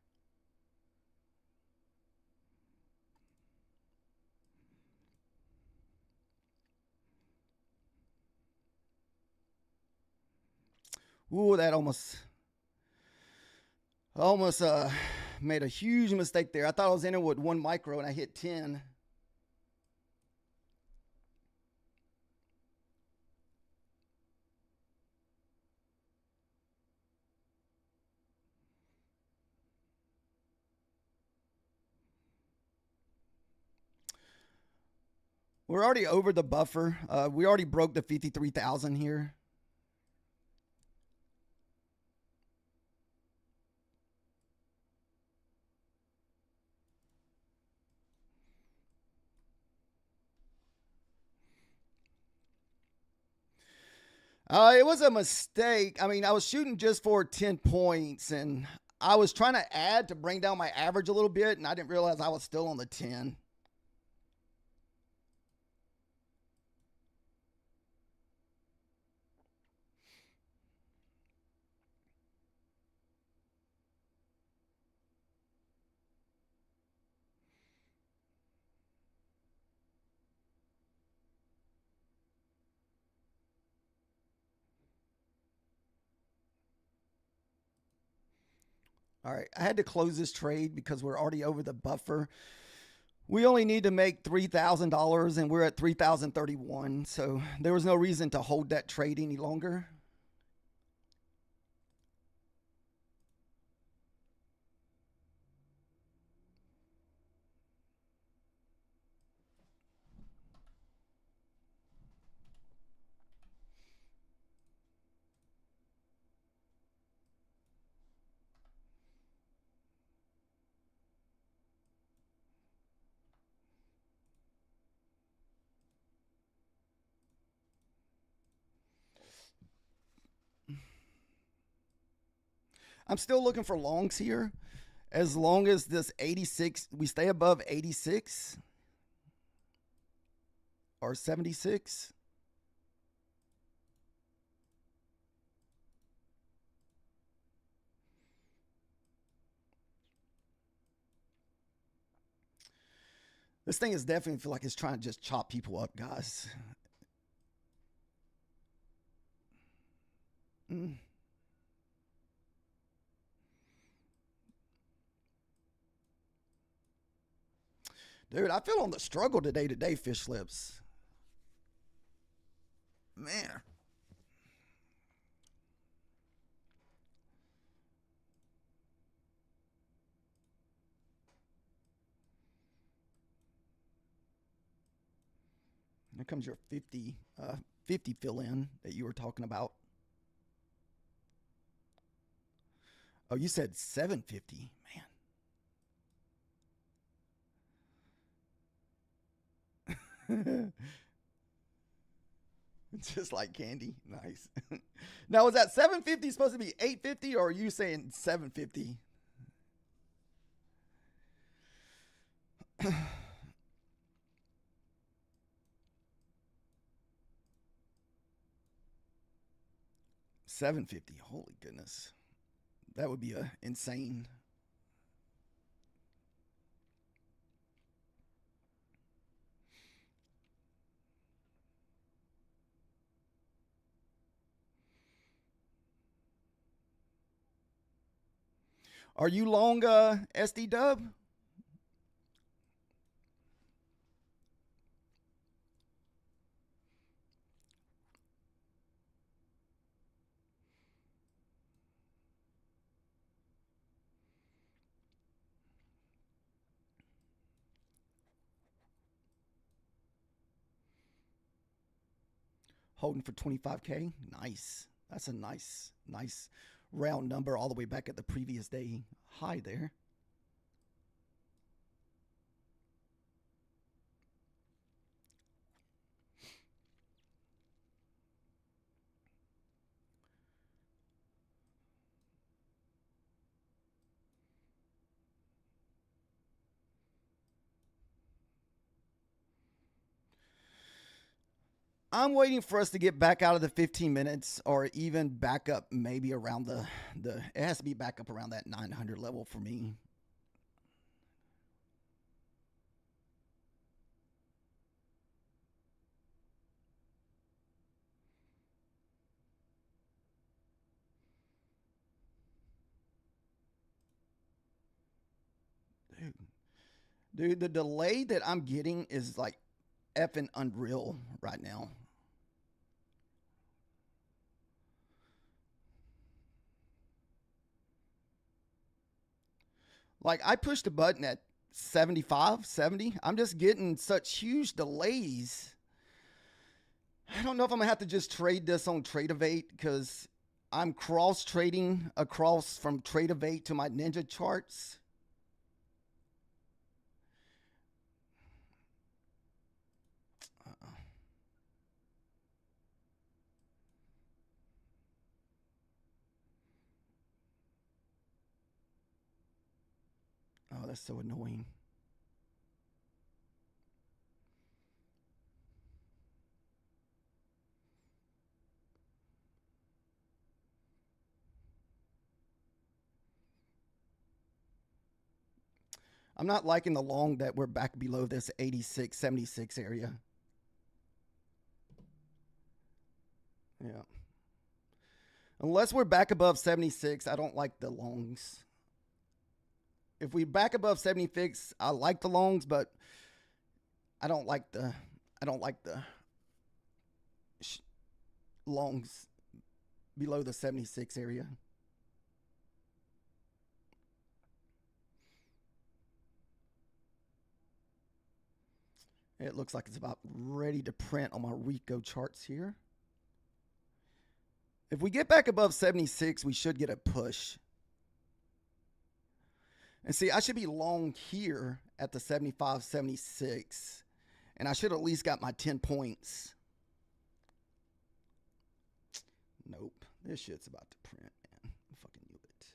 Ooh, that almost made a huge mistake there. I thought I was in it with 1 micro and I hit 10. We're already over the buffer. We already broke the 53,000 here. It was a mistake. I mean, I was shooting just for 10 points, and I was trying to add to bring down my average a little bit, and I didn't realize I was still on the 10. All right, I had to close this trade because we're already over the buffer. We only need to make $3,000 and we're at 3,031. So there was no reason to hold that trade any longer. I'm still looking for longs here. As long as this 86, we stay above 86 or 76. This thing is definitely feel like it's trying to just chop people up, guys. Mm. Dude, I feel on the struggle today, fish lips. Man. Here comes your 50 fill in that you were talking about. Oh, you said 750. Man. Just like candy. Nice. Now, is that 750 supposed to be 850, or are you saying 750? $750. Holy goodness. That would be insane. Are you long SD Dub? Holding for 25K. Nice. That's a nice round number all the way back at the previous day high there. I'm waiting for us to get back out of the 15 minutes, or even back up maybe around the it has to be back up around that 900 level for me. Dude, the delay that I'm getting is like effing unreal right now. Like, I pushed the button at 75, 70. I'm just getting such huge delays. I don't know if I'm gonna have to just trade this on Tradeovate, because I'm cross trading across from Tradeovate to my Ninja charts. Oh, that's so annoying. I'm not liking the long that we're back below this 86, 76 area. Yeah. Unless we're back above 76, I don't like the longs. If we back above 76, I like the longs, but I don't like the longs below the 76 area. It looks like it's about ready to print on my Rico charts here. If we get back above 76, we should get a push. And see, I should be long here at the 75, 76. And I should at least got my 10 points. Nope. This shit's about to print, man. I fucking knew it.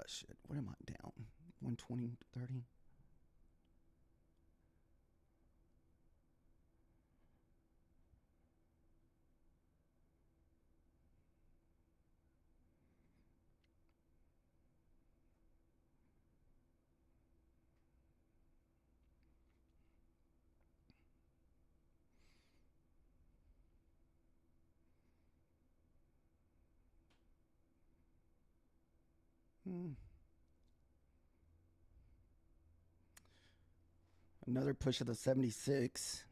Shit. What am I down? 120, 30? Another push of the 76.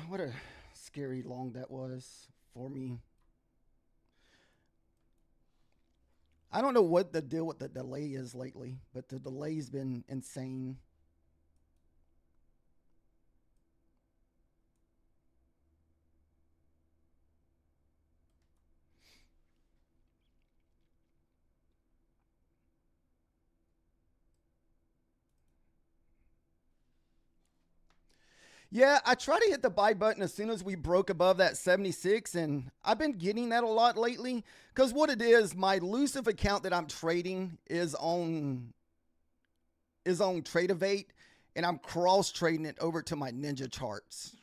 What a scary long that was for me. I don't know what the deal with the delay is lately, but the delay's been insane. Yeah, I try to hit the buy button as soon as we broke above that 76, and I've been getting that a lot lately. Because what it is, my elusive account that I'm trading is on Tradeovate, and I'm cross trading it over to my Ninja charts.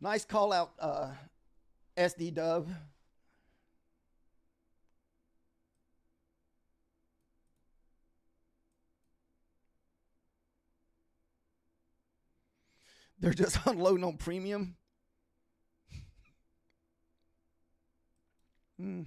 Nice call out, SD Dub. They're just unloading on premium. Hmm.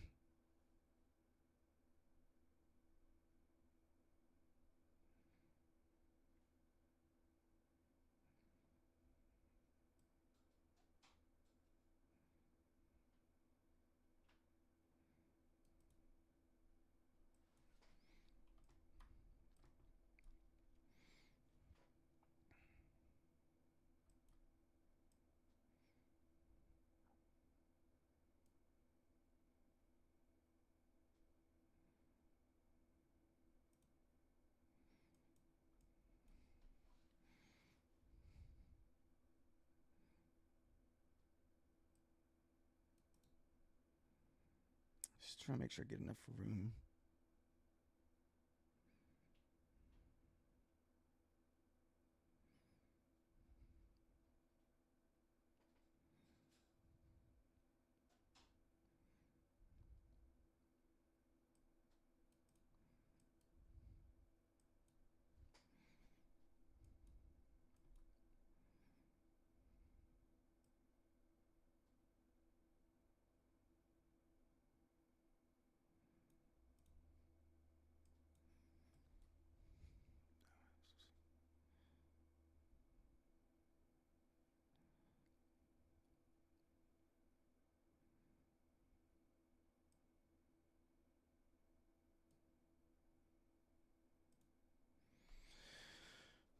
Just trying to make sure I get enough room.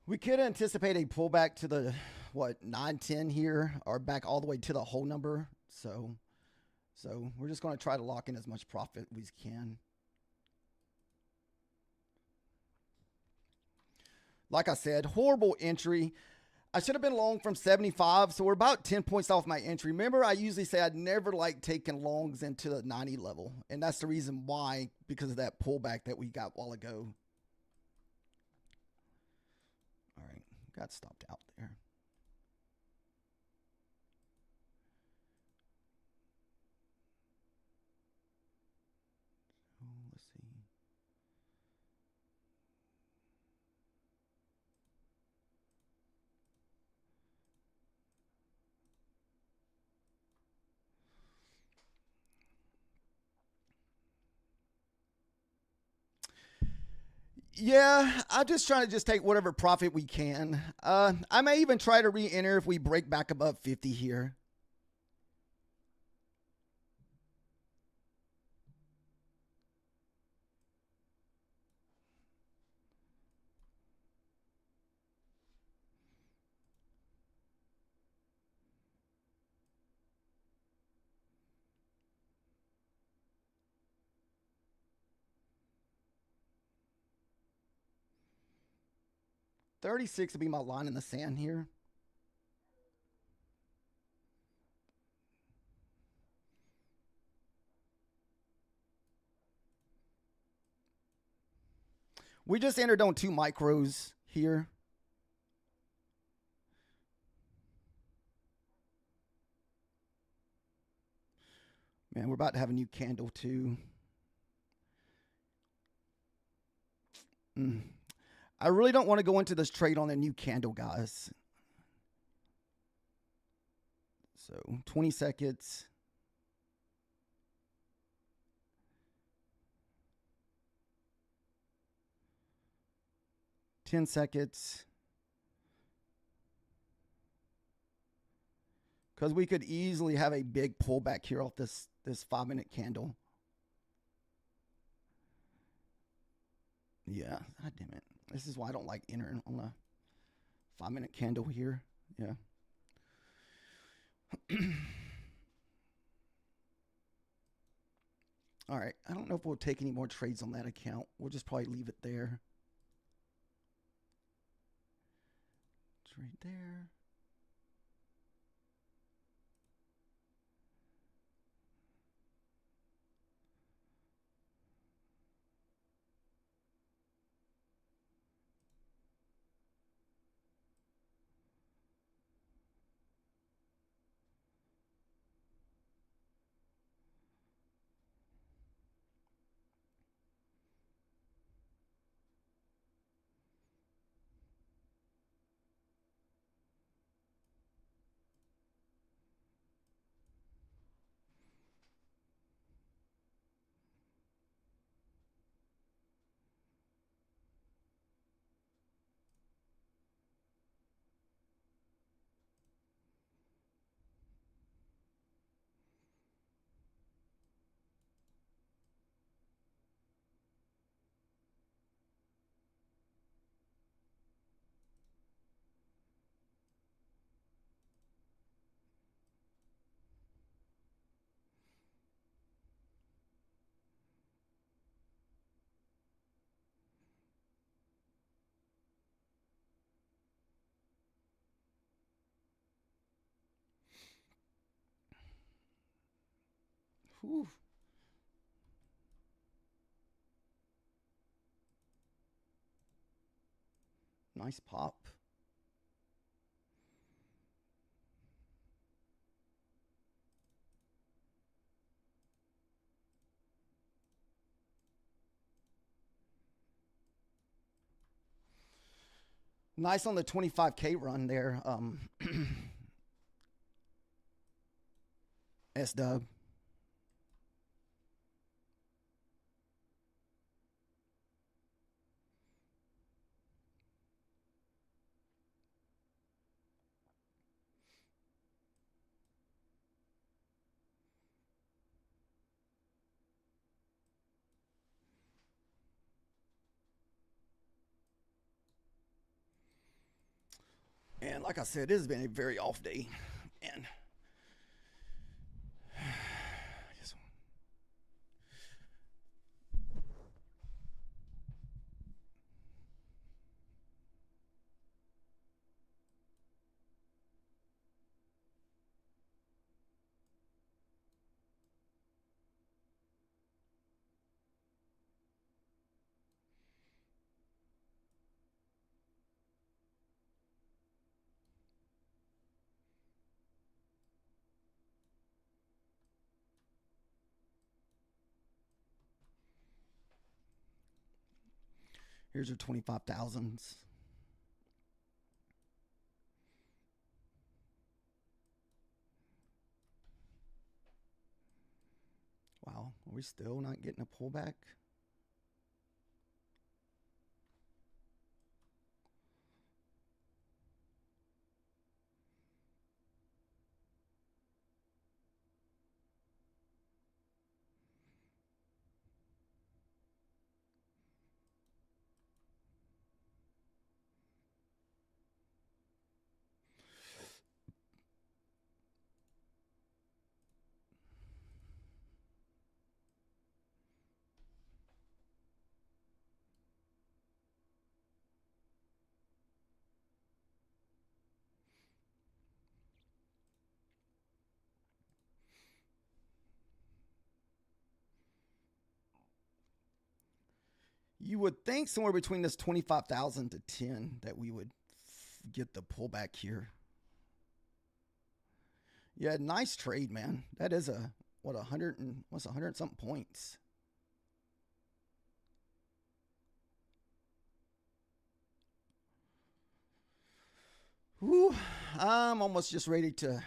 We could anticipate a pullback to the 910 here, or back all the way to the whole number. So we're just going to try to lock in as much profit as we can. Like I said, horrible entry. I should have been long from 75, so we're about 10 points off my entry. Remember, I usually say I'd never like taking longs into the 90 level, and that's the reason why, because of that pullback that we got a while ago. All right, got stopped out there. Let's see. Yeah, I'm just trying to just take whatever profit we can. I may even try to re-enter if we break back above 50 here. $36 would be my line in the sand here. We just entered on 2 micros here. Man, we're about to have a new candle too. I really don't want to go into this trade on a new candle, guys. So 20 seconds. 10 seconds. Because we could easily have a big pullback here off this 5-minute candle. Yeah, God damn it. This is why I don't like entering on a 5-minute candle here. Yeah. All right. I don't know if we'll take any more trades on that account. We'll just probably leave it there. Trade there. Whew. Nice pop. Nice on the 25K run there. S-dub. And like I said, this has been a very off day. And here's your 25,000s. Wow, are we still not getting a pullback? You would think somewhere between this 25,000 to 10 that we would get the pullback here. Yeah, nice trade, man. That is a 100 something points. Whew, I'm almost just ready to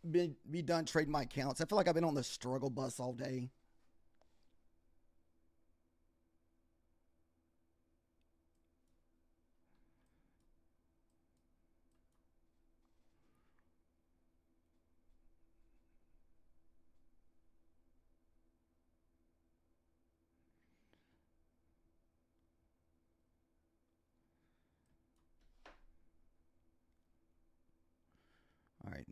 be done trading my accounts. I feel like I've been on the struggle bus all day.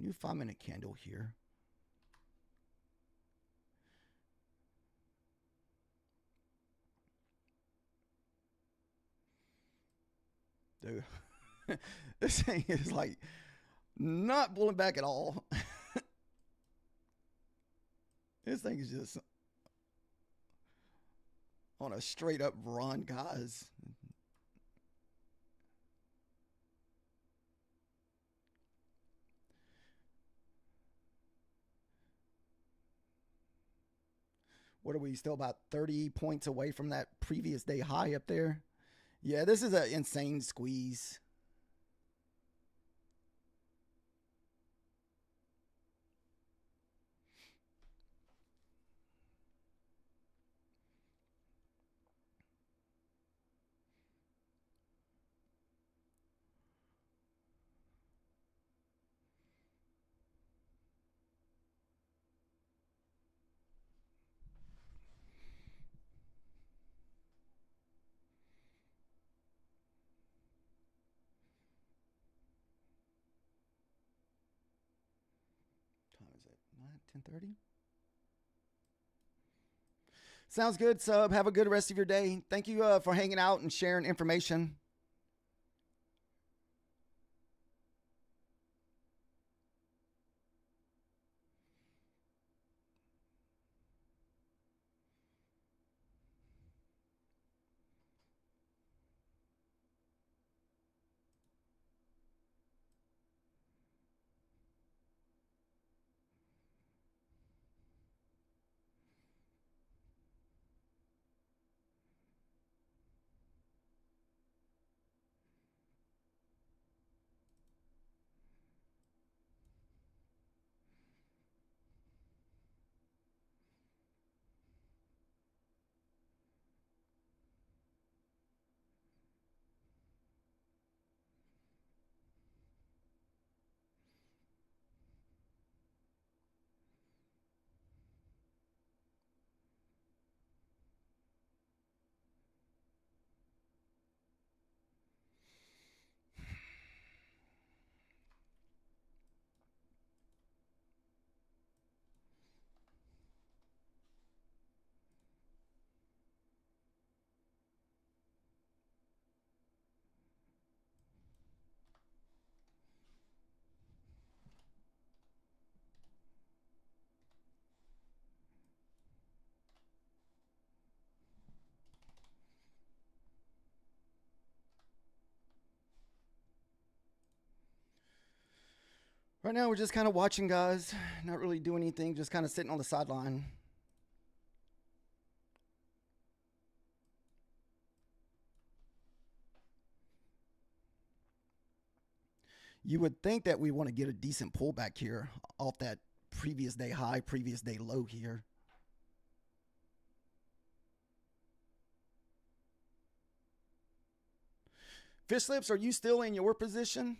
New 5-minute candle here. Dude, this thing is like not pulling back at all. This thing is just on a straight up run, guys. What are we still about 30 points away from that previous day high up there? Yeah, this is an insane squeeze. What time is it? 10:30. Sounds good, sub. Have a good rest of your day. Thank you for hanging out and sharing information. Right now, we're just kind of watching, guys. Not really doing anything, just kind of sitting on the sideline. You would think that we want to get a decent pullback here off that previous day high, previous day low here. Fish Lips, are you still in your position?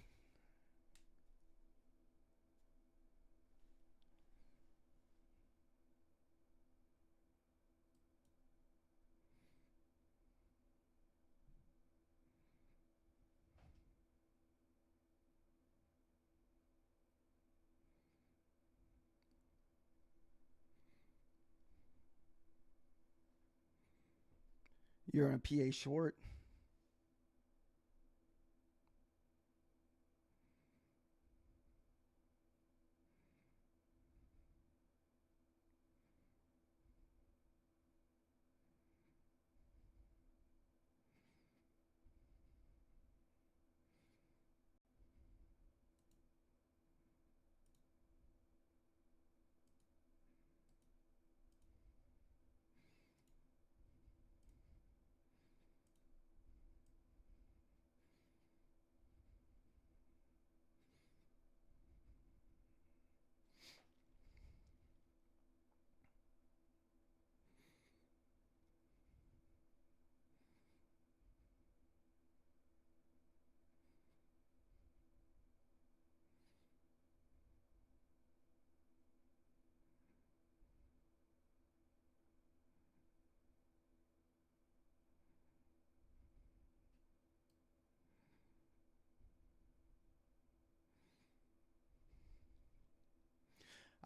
You're in a PA short.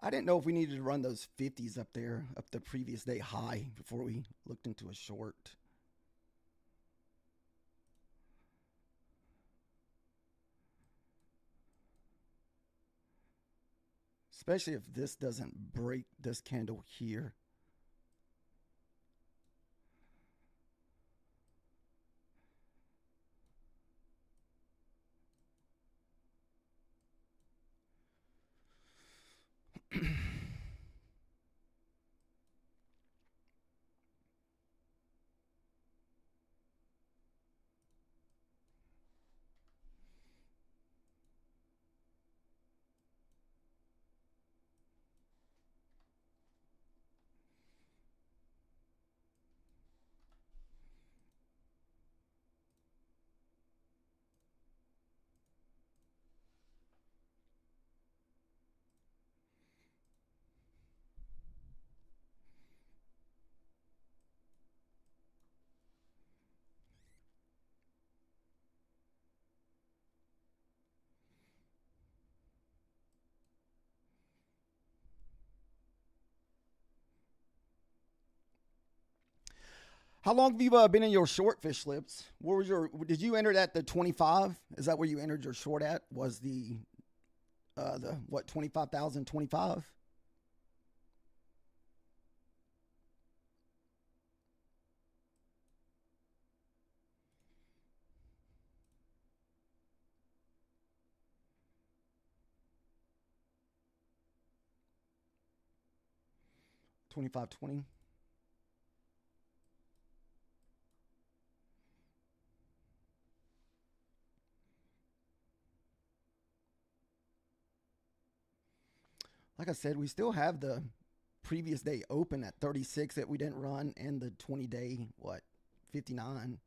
I didn't know if we needed to run those 50s up there, up the previous day high before we looked into a short. Especially if this doesn't break this candle here. How long have you been in your short fish slips? What was your? Did you enter at the 25? Is that where you entered your short at? Was the what 25,025? 2520. Like I said, we still have the previous day open at 36 that we didn't run, and the 20-day what 59.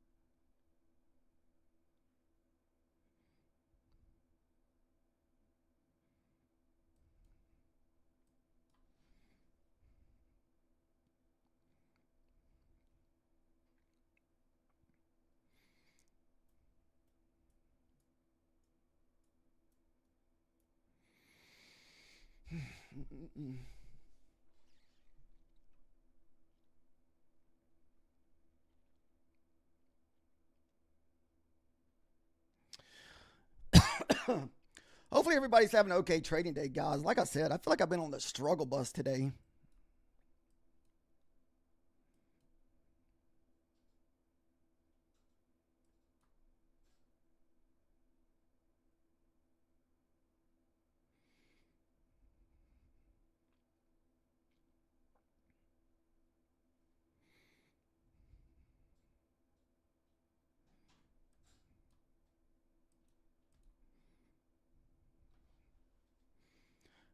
Hopefully everybody's having an okay trading day, guys. Like I said, I feel like I've been on the struggle bus today.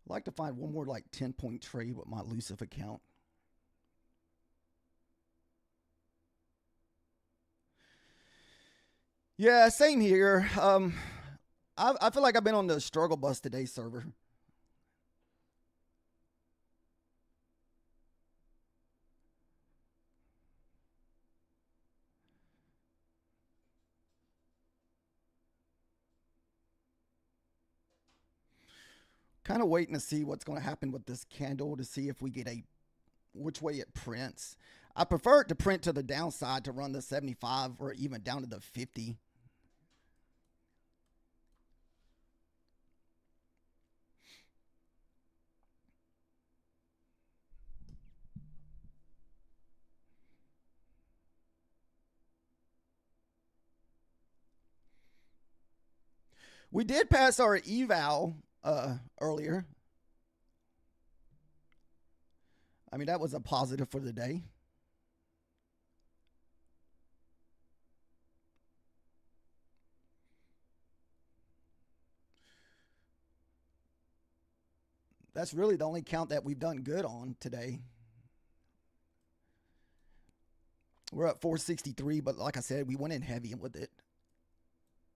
I'd like to find one more like 10-point trade with my elusive account. Yeah, same here. I feel like I've been on the struggle bus today, server. Kind of waiting to see what's going to happen with this candle to see if we get a which way it prints. I prefer it to print to the downside to run the 75 or even down to the 50. We did pass our eval earlier. I mean, that was a positive for the day. That's really the only count that we've done good on today. We're at 463, but like I said, we went in heavy with it.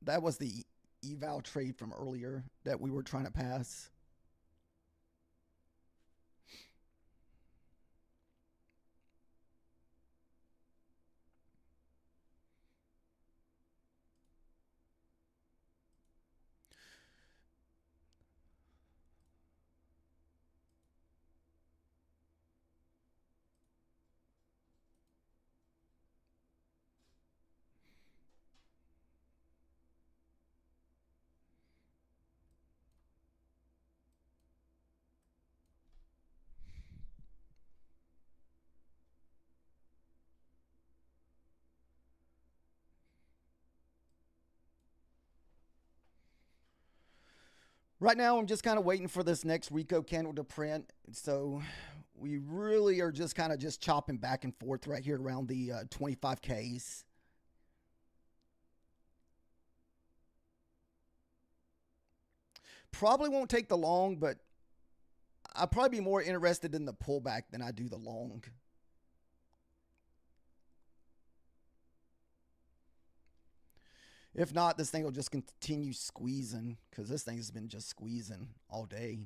That was the eval trade from earlier that we were trying to pass. Right now, I'm just kind of waiting for this next Rico candle to print. So we really are just kind of just chopping back and forth right here around the 25Ks. Probably won't take the long, but I'll probably be more interested in the pullback than I do the long. If not, this thing will just continue squeezing because this thing has been just squeezing all day.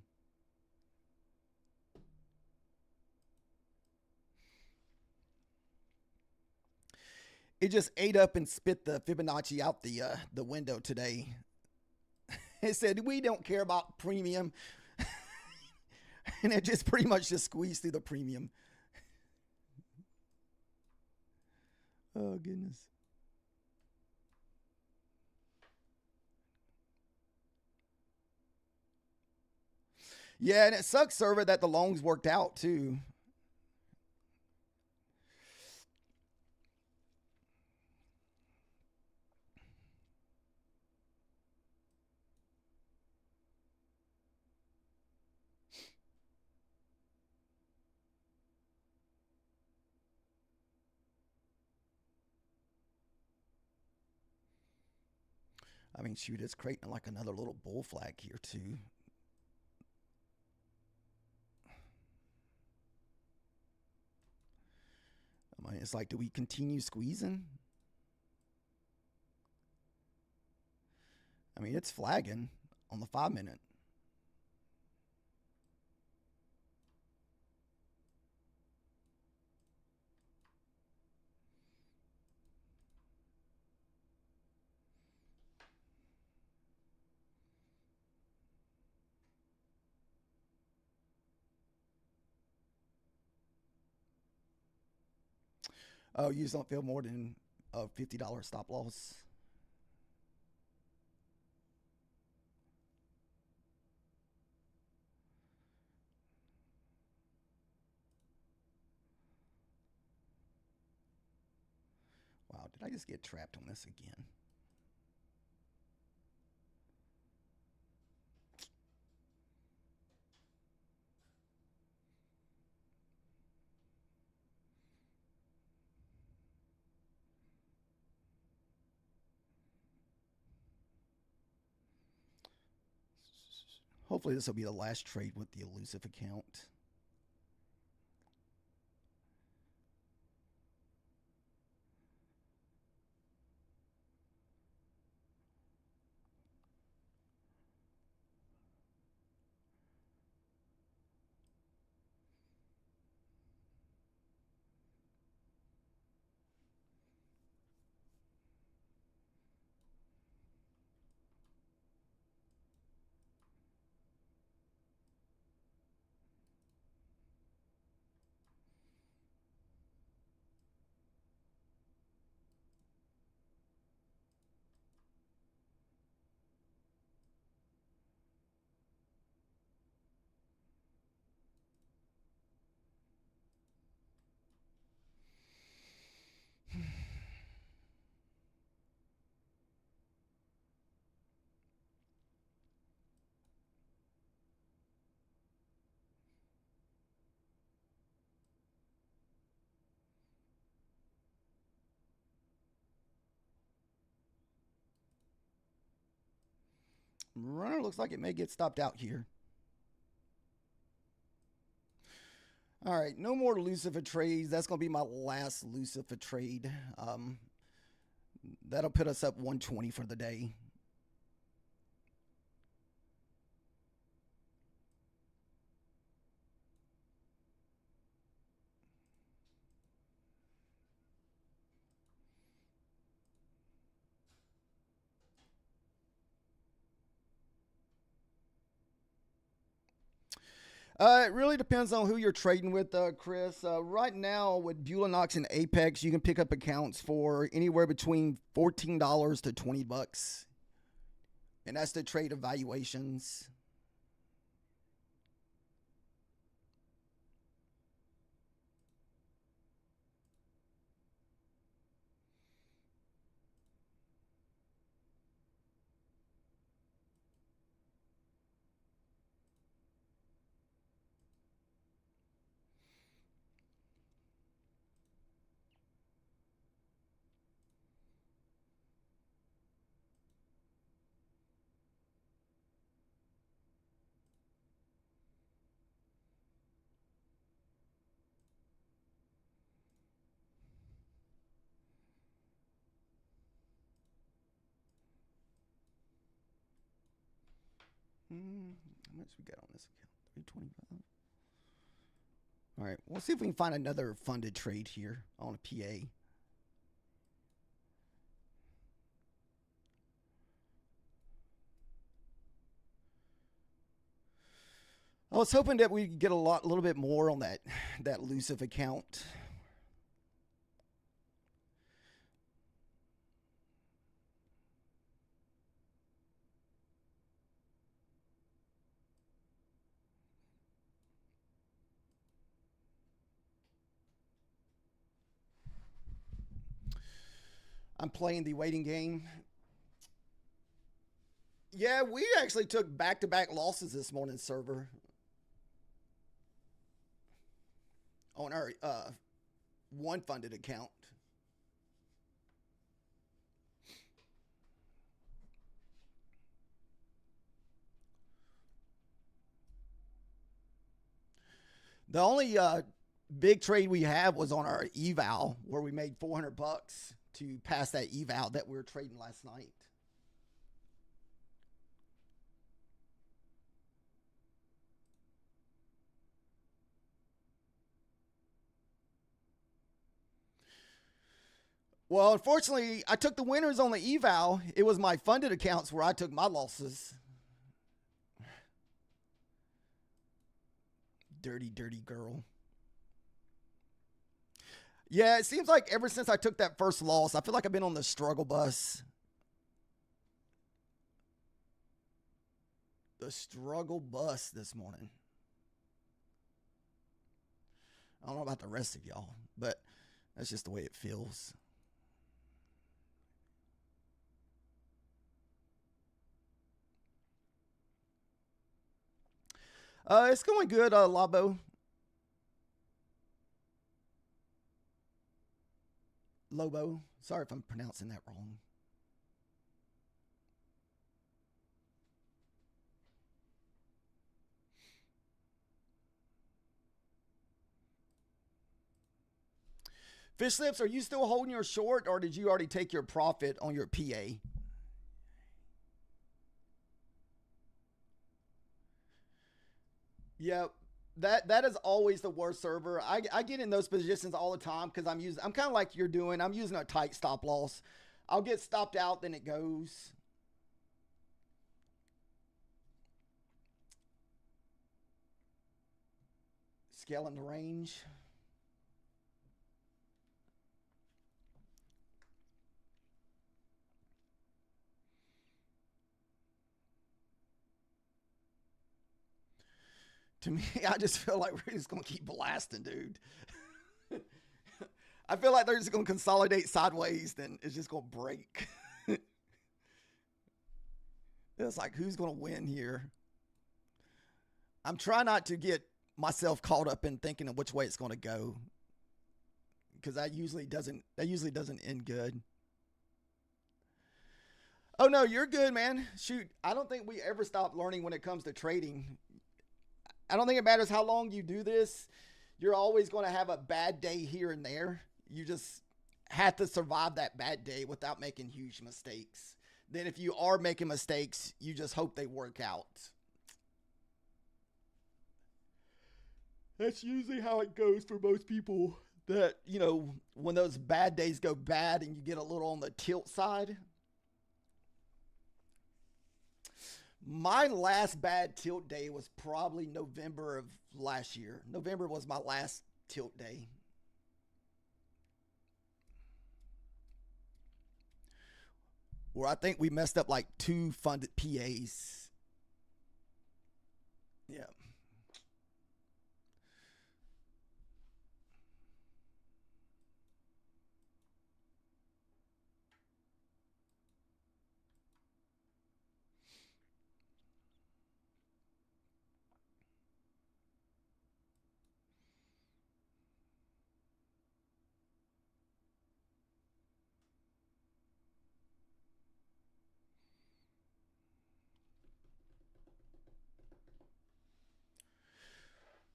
It just ate up and spit the Fibonacci out the window today. It said, we don't care about premium. And it just pretty much just squeezed through the premium. Oh, goodness. Yeah, and it sucks, server, that the longs worked out, too. I mean, shoot, it's creating like another little bull flag here, too. I mean, it's like, do we continue squeezing? I mean, it's flagging on the 5-minute. Oh, you just don't feel more than a $50 stop loss. Wow, did I just get trapped on this again? Hopefully this will be the last trade with the elusive account. Runner looks like it may get stopped out here. All right, no more Lucifer trades. That's going to be my last Lucifer trade. That'll put us up 120 for the day. It really depends on who you're trading with, Chris. Right now, with Bulanox and Apex, you can pick up accounts for anywhere between $14 to $20, and that's the trade evaluations. How much we got on this account? 325. All right, we'll see if we can find another funded trade here on a PA. I was hoping that we'd get a little bit more on that elusive account. I'm playing the waiting game. Yeah, we actually took back-to-back losses this morning, server, on our one funded account. The only big trade we have was on our eval, where we made $400 to pass that eval that we were trading last night. Well, unfortunately, I took the winners on the eval. It was my funded accounts where I took my losses. Dirty, dirty girl. Yeah, it seems like ever since I took that first loss, I feel like I've been on the struggle bus. The struggle bus this morning. I don't know about the rest of y'all, but that's just the way it feels. It's going good, Labo. Lobo. Sorry if I'm pronouncing that wrong. Fish Lips, are you still holding your short, or did you already take your profit on your PA? Yep. That is always the worst, server. I get in those positions all the time because I'm kind of like you're doing. I'm using a tight stop loss. I'll get stopped out, then it goes. Scaling the range. To me, I just feel like we're just going to keep blasting, dude. I feel like they're just going to consolidate sideways, then it's just going to break. It's like, who's going to win here? I'm trying not to get myself caught up in thinking of which way it's going to go, because that usually doesn't end good. Oh no, you're good, man. Shoot, I don't think we ever stop learning when it comes to trading. I don't think it matters how long you do this. You're always going to have a bad day here and there. You just have to survive that bad day without making huge mistakes. Then if you are making mistakes, you just hope they work out. That's usually how it goes for most people. That, when those bad days go bad and you get a little on the tilt side. My last bad tilt day was probably November of last year. November was my last tilt day. Where I think we messed up like 2 funded PAs. Yeah.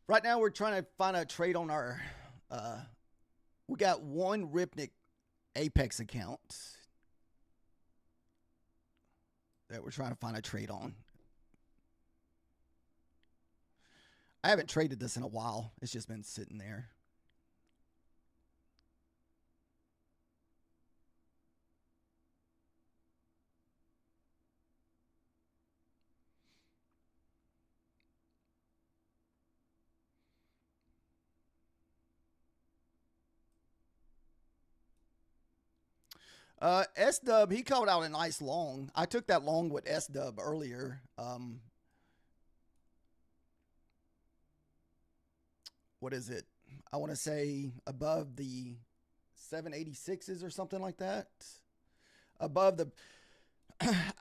Right now, we're trying to find a trade on our. We got one Ripnick Apex account that we're trying to find a trade on. I haven't traded this in a while. It's just been sitting there. S Dub, he called out a nice long. I took that long with S Dub earlier. What is it? I want to say above the 786s or something like that. Above the,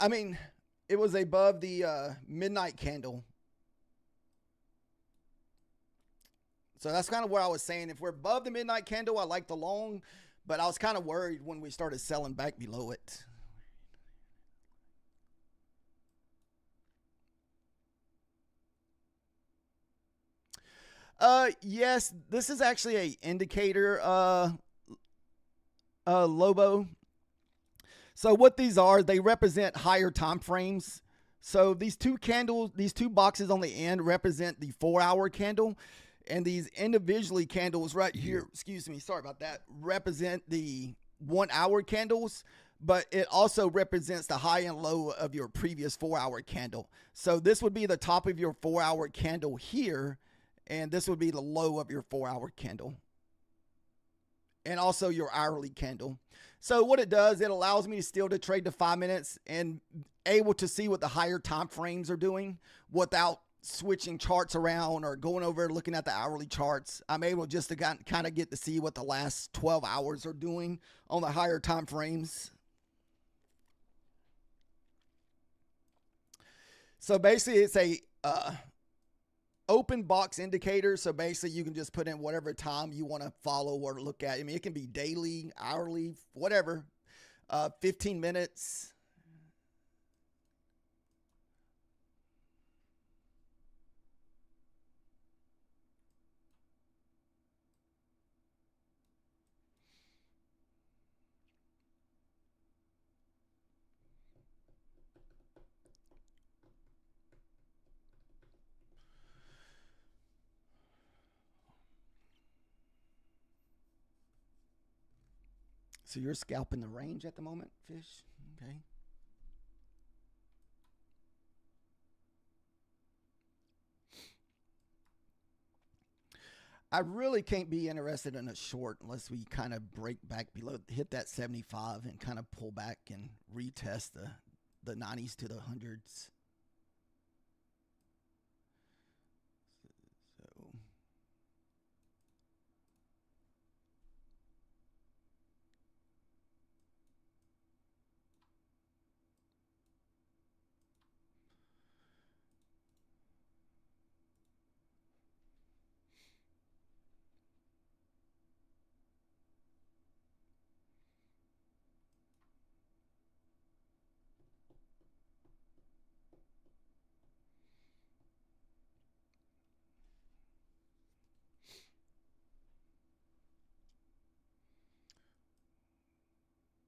I mean, it was above the midnight candle. So that's kind of what I was saying. If we're above the midnight candle, I like the long, but I was kind of worried when we started selling back below it. Yes, this is actually a indicator, Lobo. So what these are, they represent higher time frames. So these two candles, these two boxes on the end represent the 4-hour candle, and these individually candles right here, excuse me, sorry about that, represent the 1-hour candles, but it also represents the high and low of your previous 4-hour candle. So this would be the top of your 4-hour candle here, and this would be the low of your 4-hour candle, and also your hourly candle. So what it does, it allows me to still to trade the 5 minutes and able to see what the higher time frames are doing without switching charts around or going over looking at the hourly charts. I'm able just to kind of get to see what the last 12 hours are doing on the higher time frames. So basically it's a open box indicator. So basically you can just put in whatever time you want to follow or look at. I mean, it can be daily, hourly, whatever. 15 minutes. So you're scalping the range at the moment, Fish? Okay. I really can't be interested in a short unless we kind of break back below, hit that 75 and kind of pull back and retest the 90s to the hundreds. So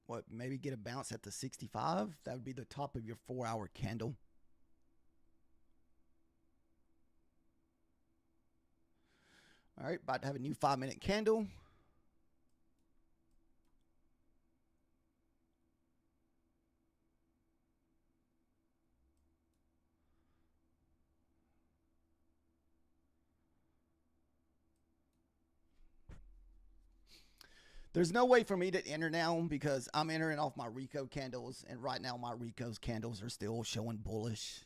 what, maybe get a bounce at the 65? That would be the top of your 4-hour candle. All right, about to have a new 5-minute candle. There's no way for me to enter now because I'm entering off my Rico candles, and right now my Rico's candles are still showing bullish.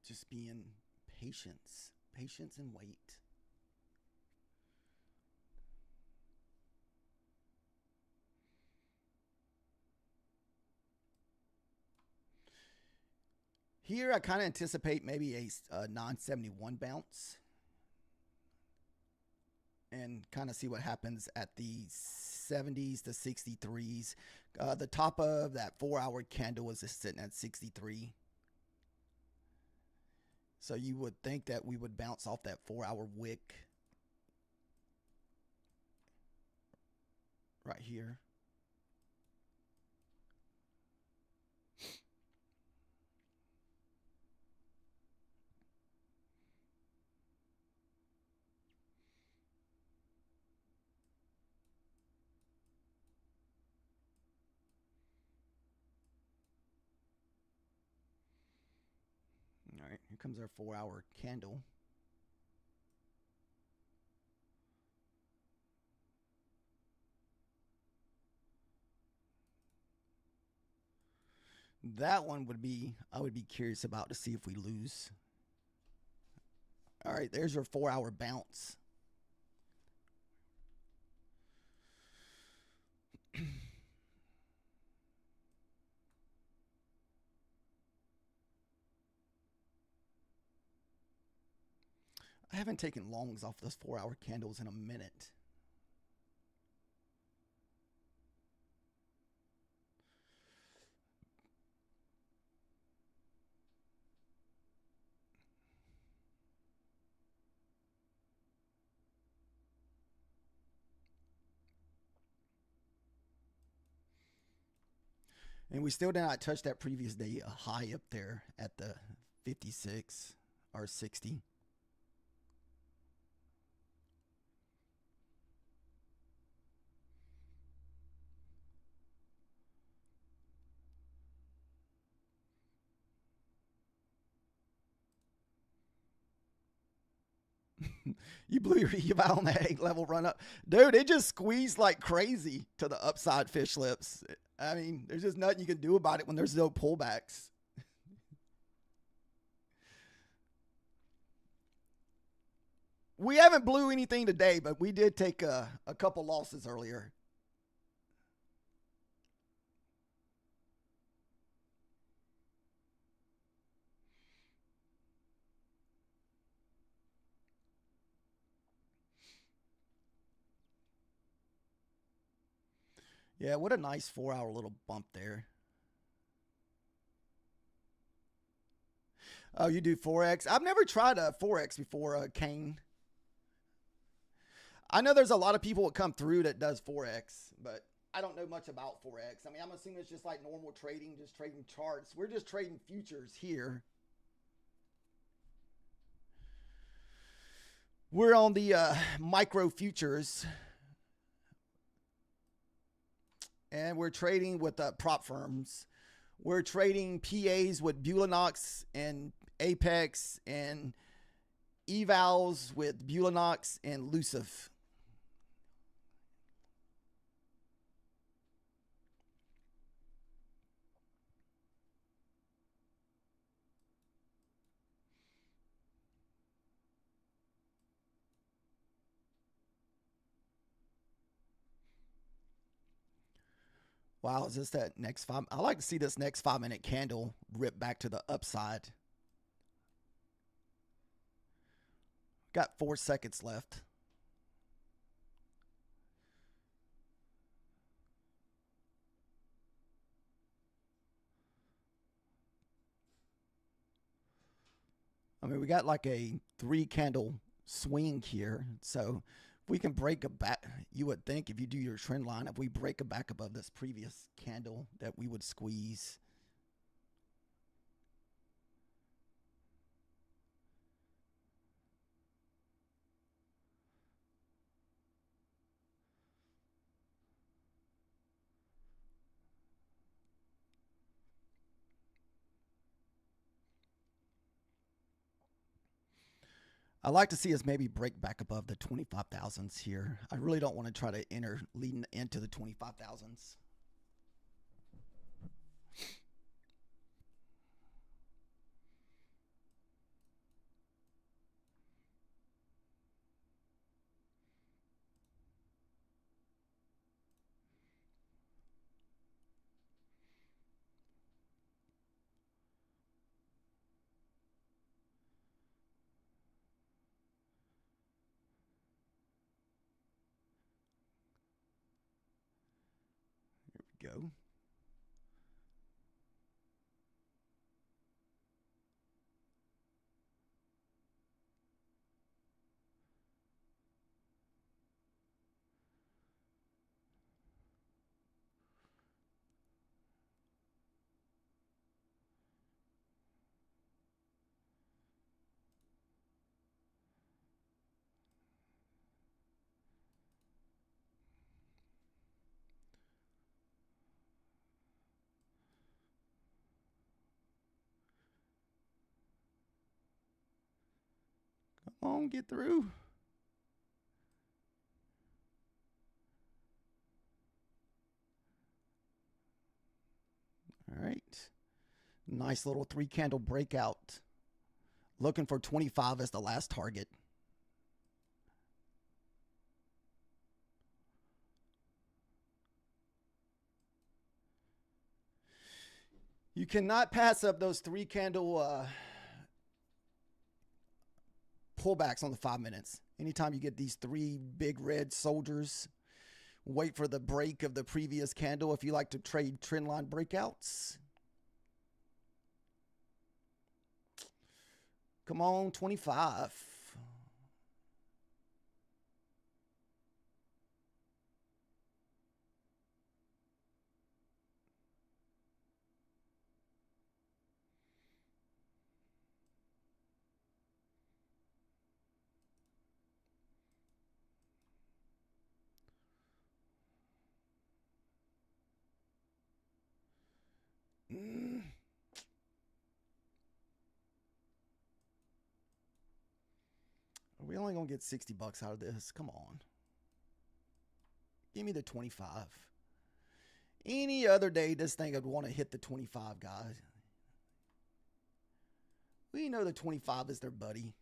Just being patience and wait. Here, I kind of anticipate maybe a 971 bounce and kind of see what happens at the 70s to 63s. The top of that 4-hour candle was just sitting at 63. So you would think that we would bounce off that 4-hour wick right here. All right, here comes our 4-hour candle. That one would be, I would be curious about to see if we lose. All right, there's your 4-hour bounce. I haven't taken longs off those 4-hour candles in a minute. And we still did not touch that previous day high up there at the 56 or 60. You blew your eval on that 8-level run up. Dude, it just squeezed like crazy to the upside fish lips. I mean, there's just nothing you can do about it when there's no pullbacks. We haven't blew anything today, but we did take a couple losses earlier. Yeah, what a nice 4-hour little bump there. Oh, you do Forex? I've never tried a Forex before, Kane. I know there's a lot of people that come through that does Forex, but I don't know much about Forex. I mean, I'm assuming it's just like normal trading, just trading charts. We're just trading futures here. We're on the micro futures, and we're trading with prop firms. We're trading PAs with Bulanox and Apex and evals with Bulanox and Lucif. Wow, is this that next 5? I like to see this next 5-minute candle rip back to the upside. Got 4 seconds left. I mean, we got like a 3-candle swing here. So if we can break a back, you would think if you do your trend line, if we break a back above this previous candle, that we would squeeze. I like to see us maybe break back above the 25,000s here. I really don't want to try to enter leading into the 25,000s. go. Come on, get through. All right. Nice little 3-candle breakout. Looking for 25 as the last target. You cannot pass up those 3-candle pullbacks on the 5 minutes. Anytime you get these 3 big red soldiers, wait for the break of the previous candle if you like to trade trendline breakouts. Come on, 25. Are we only going to get 60 bucks out of this? Come on. Give me the 25. Any other day, this thing would want to hit the 25, guys. We know the 25 is their buddy.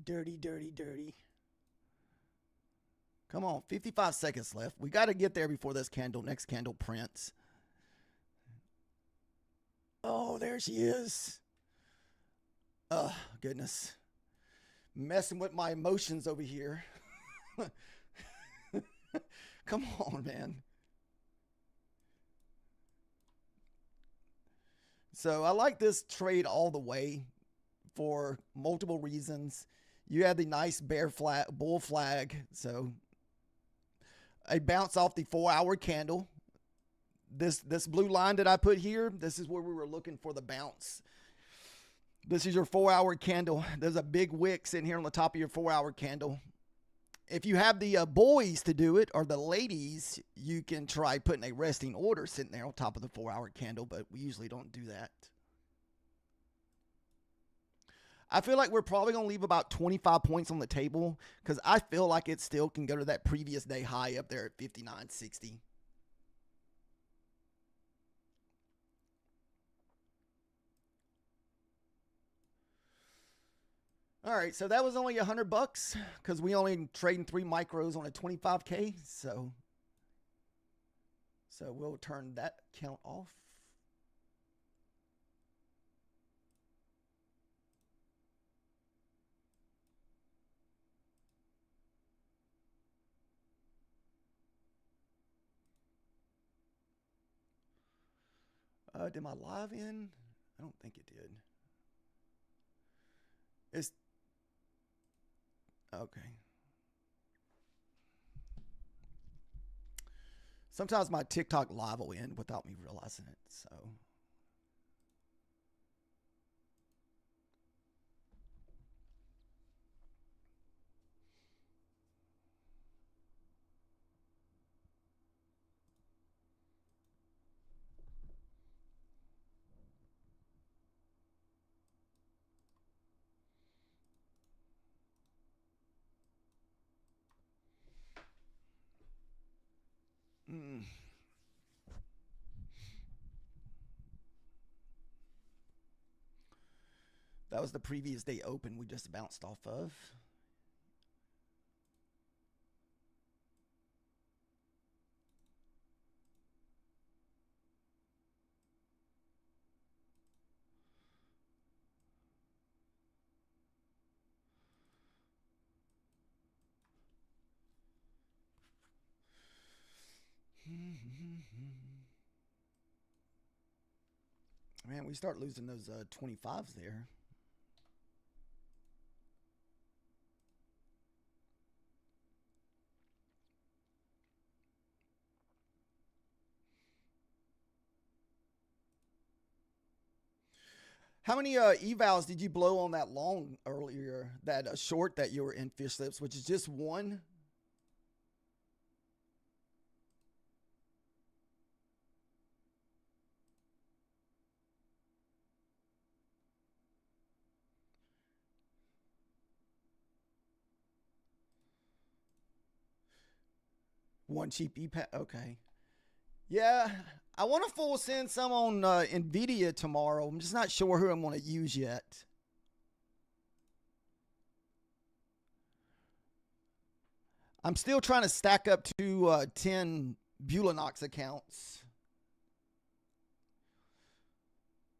Dirty, dirty, dirty. Come on, 55 seconds left. We got to get there before this next candle prints. Oh, there she is. Oh, goodness. Messing with my emotions over here. Come on, man. So I like this trade all the way for multiple reasons. You had the nice bull flag. So a bounce off the 4-hour candle. This blue line that I put here, this is where we were looking for the bounce. This is your 4-hour candle. There's a big wick sitting here on the top of your 4-hour candle. If you have the boys to do it, or the ladies, you can try putting a resting order sitting there on top of the 4-hour candle, but we usually don't do that. I feel like we're probably going to leave about 25 points on the table because I feel like it still can go to that previous day high up there at 59.60. All right, so that was only $100 because we only trading 3 micros on a 25K. So we'll turn that count off. Did my live end? I don't think it did. It's okay. Sometimes my TikTok live will end without me realizing it. So That was the previous day open we just bounced off of. Man, we start losing those 25s there. How many evals did you blow on that long earlier? That short that you were in fish lips, which is just one? One cheap EPAT. Okay. Yeah, I want to full send some on NVIDIA tomorrow. I'm just not sure who I'm going to use yet. I'm still trying to stack up to 10 Bulanox accounts.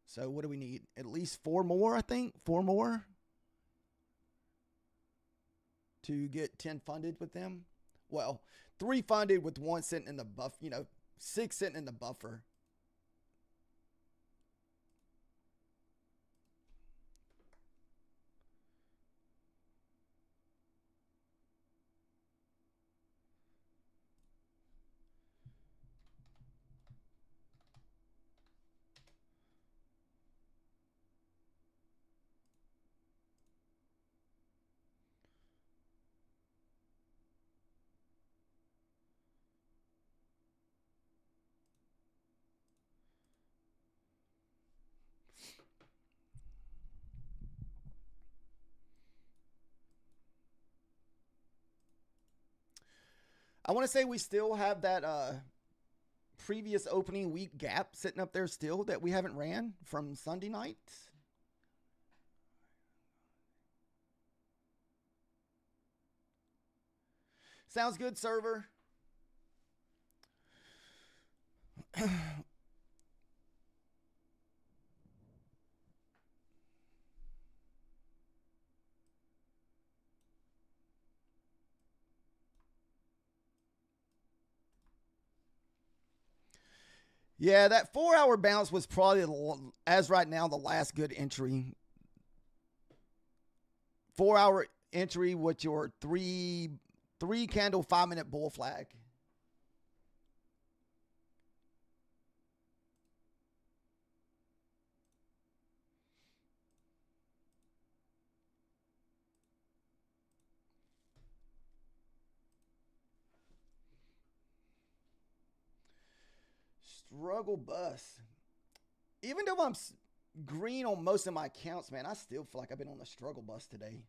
So what do we need? At least 4 more, I think. 4 more to get 10 funded with them. Well, 3 funded with 1 sitting in the buff, 6 sitting in the buffer. I want to say we still have that previous opening week gap sitting up there still that we haven't ran from Sunday night. Sounds good, server. Yeah, that 4-hour bounce was probably, as right now, the last good entry. 4-hour entry with your three candle 5-minute bull flag. Struggle bus. Even though I'm green on most of my accounts, man, I still feel like I've been on the struggle bus today.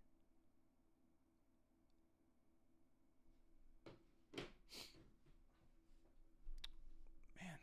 Man.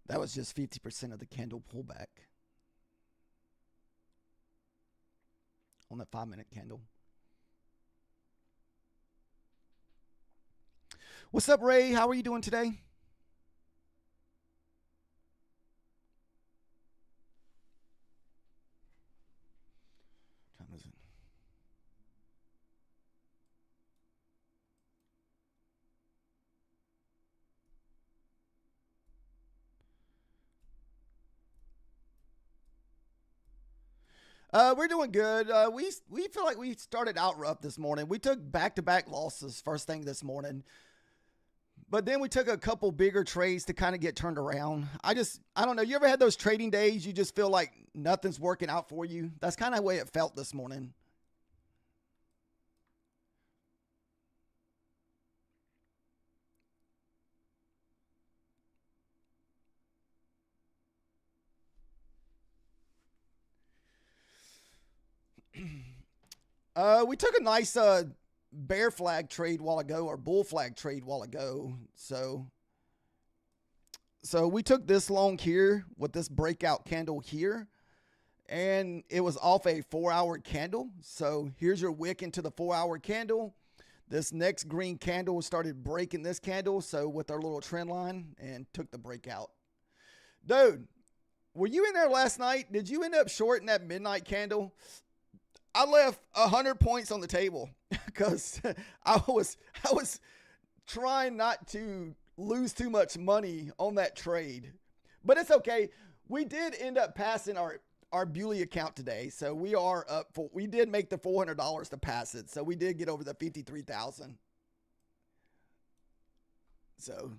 That was just 50% of the candle pullback on that 5-minute candle. What's up, Ray? How are you doing today? What time is it? We're doing good. We feel like we started out rough this morning. We took back-to-back losses first thing this morning. But then we took a couple bigger trades to kind of get turned around. I don't know. You ever had those trading days you just feel like nothing's working out for you? That's kind of the way it felt this morning. We took a nice bear flag trade while ago, or bull flag trade while ago. So we took this long here with this breakout candle here, and it was off a 4-hour candle. So here's your wick into the 4-hour candle. This next green candle started breaking this candle, so with our little trend line, and took the breakout. Dude, were you in there last night? Did you end up shorting that midnight candle? I left 100 points on the table because I was trying not to lose too much money on that trade. But it's okay. We did end up passing our Bewley account today, so we are up for. We did make the $400 to pass it, so we did get over the 53,000. So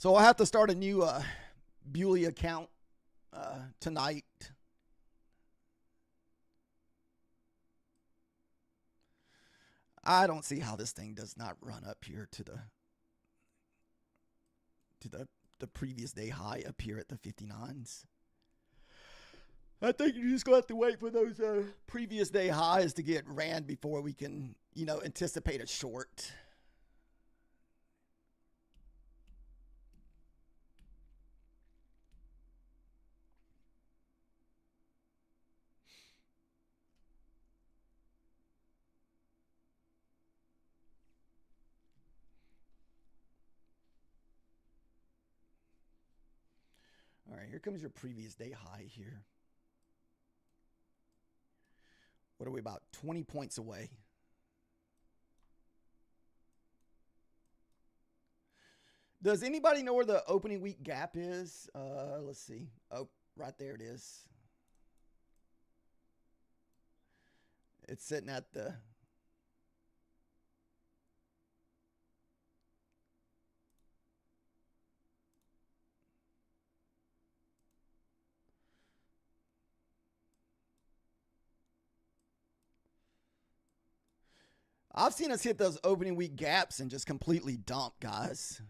I'll have to start a new Bewley account tonight. I don't see how this thing does not run up here to the previous day high up here at the 59s. I think you're just going to have to wait for those previous day highs to get ran before we can, anticipate a short. All right, here comes your previous day high here. What are we, about 20 points away? Does anybody know where the opening week gap is? Let's see. Oh, right there it is. It's sitting at the... I've seen us hit those opening week gaps and just completely dump, guys.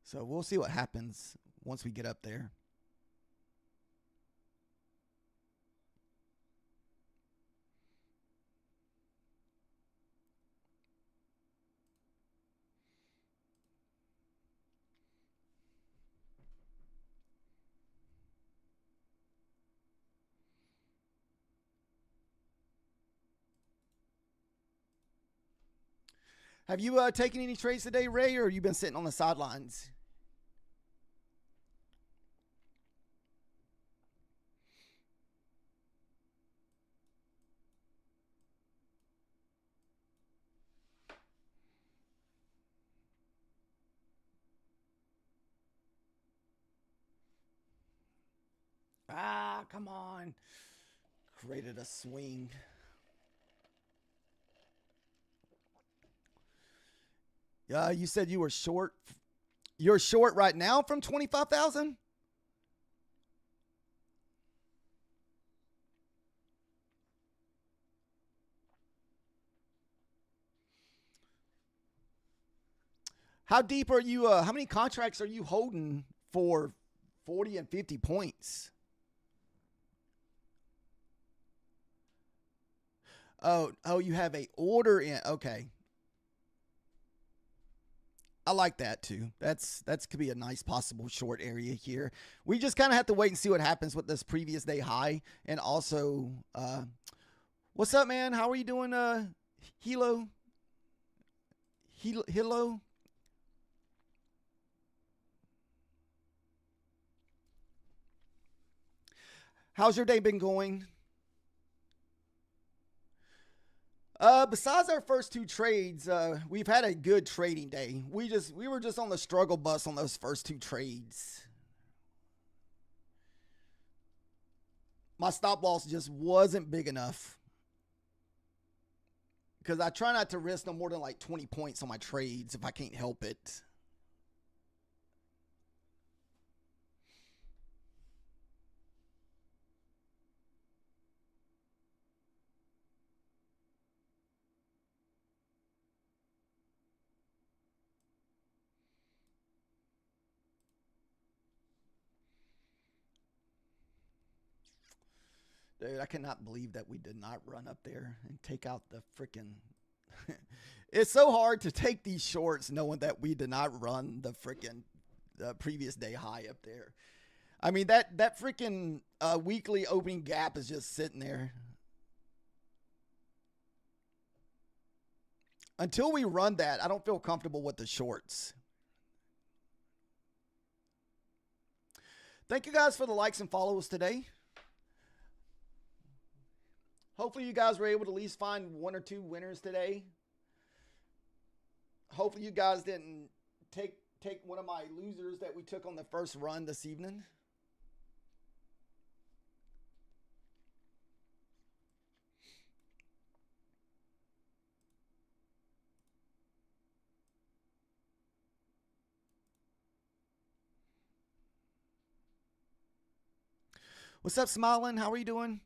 So we'll see what happens once we get up there. Have you taken any trades today, Ray, or have you been sitting on the sidelines? Ah, come on. Created a swing. You said you were short. You're short right now from 25,000? How deep are you? How many contracts are you holding for 40 and 50 points? Oh, you have a order in. Okay. I like that too. That's could be a nice possible short area here. We just kind of have to wait and see what happens with this previous day high. And also, what's up, man? How are you doing, Hilo? Hilo? How's your day been going? Besides our first two trades, we've had a good trading day. We were just on the struggle bus on those first two trades. My stop loss just wasn't big enough. because I try not to risk no more than like 20 points on my trades if I can't help it. Dude, I cannot believe that we did not run up there and take out the freaking. It's so hard to take these shorts knowing that we did not run the freaking previous day high up there. I mean, that freaking weekly opening gap is just sitting there. Until we run that, I don't feel comfortable with the shorts. Thank you guys for the likes and follows today. Hopefully you guys were able to at least find one or two winners today. Hopefully you guys didn't take one of my losers that we took on the first run this evening. What's up, Smiling? How are you doing?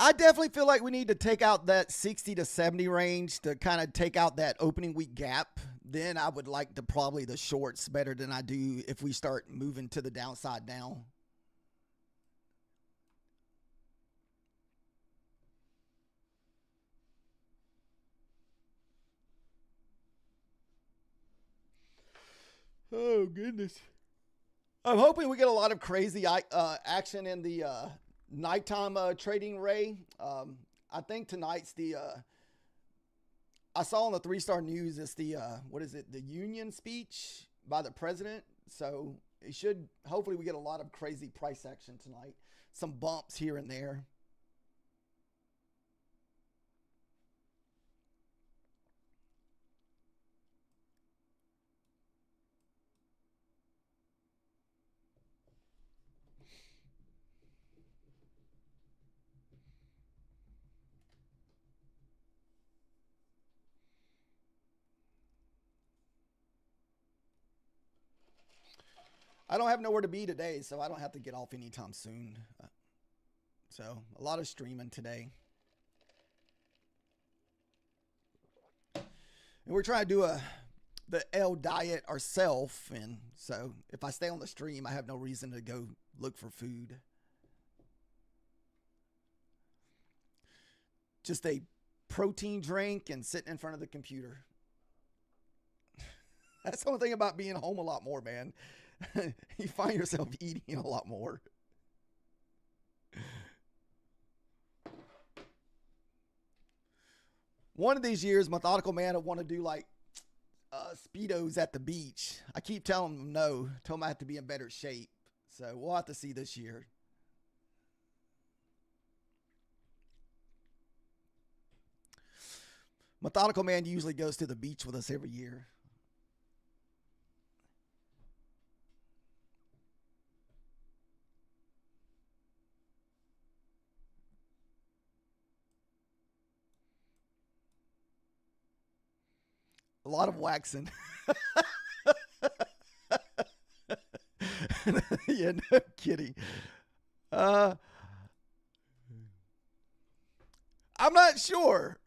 I definitely feel like we need to take out that 60 to 70 range to kind of take out that opening week gap. Then I would like probably the shorts better than I do if we start moving to the downside now. Oh, goodness. I'm hoping we get a lot of crazy action in the nighttime trading, Ray. I think tonight's the I saw on the 3-Star News it's the what is it, the union speech by the president. So it should, hopefully we get a lot of crazy price action tonight, some bumps here and there. I don't have nowhere to be today, so I don't have to get off anytime soon. So a lot of streaming today. And we're trying to do the L diet ourselves, and so if I stay on the stream, I have no reason to go look for food. Just a protein drink and sitting in front of the computer. That's the only thing about being home a lot more, man. You find yourself eating a lot more. One of these years, Methodical Man will want to do like Speedos at the beach. I keep telling him no. Tell him I have to be in better shape. So we'll have to see this year. Methodical Man usually goes to the beach with us every year. A lot of waxing. Yeah, no kidding. I'm not sure.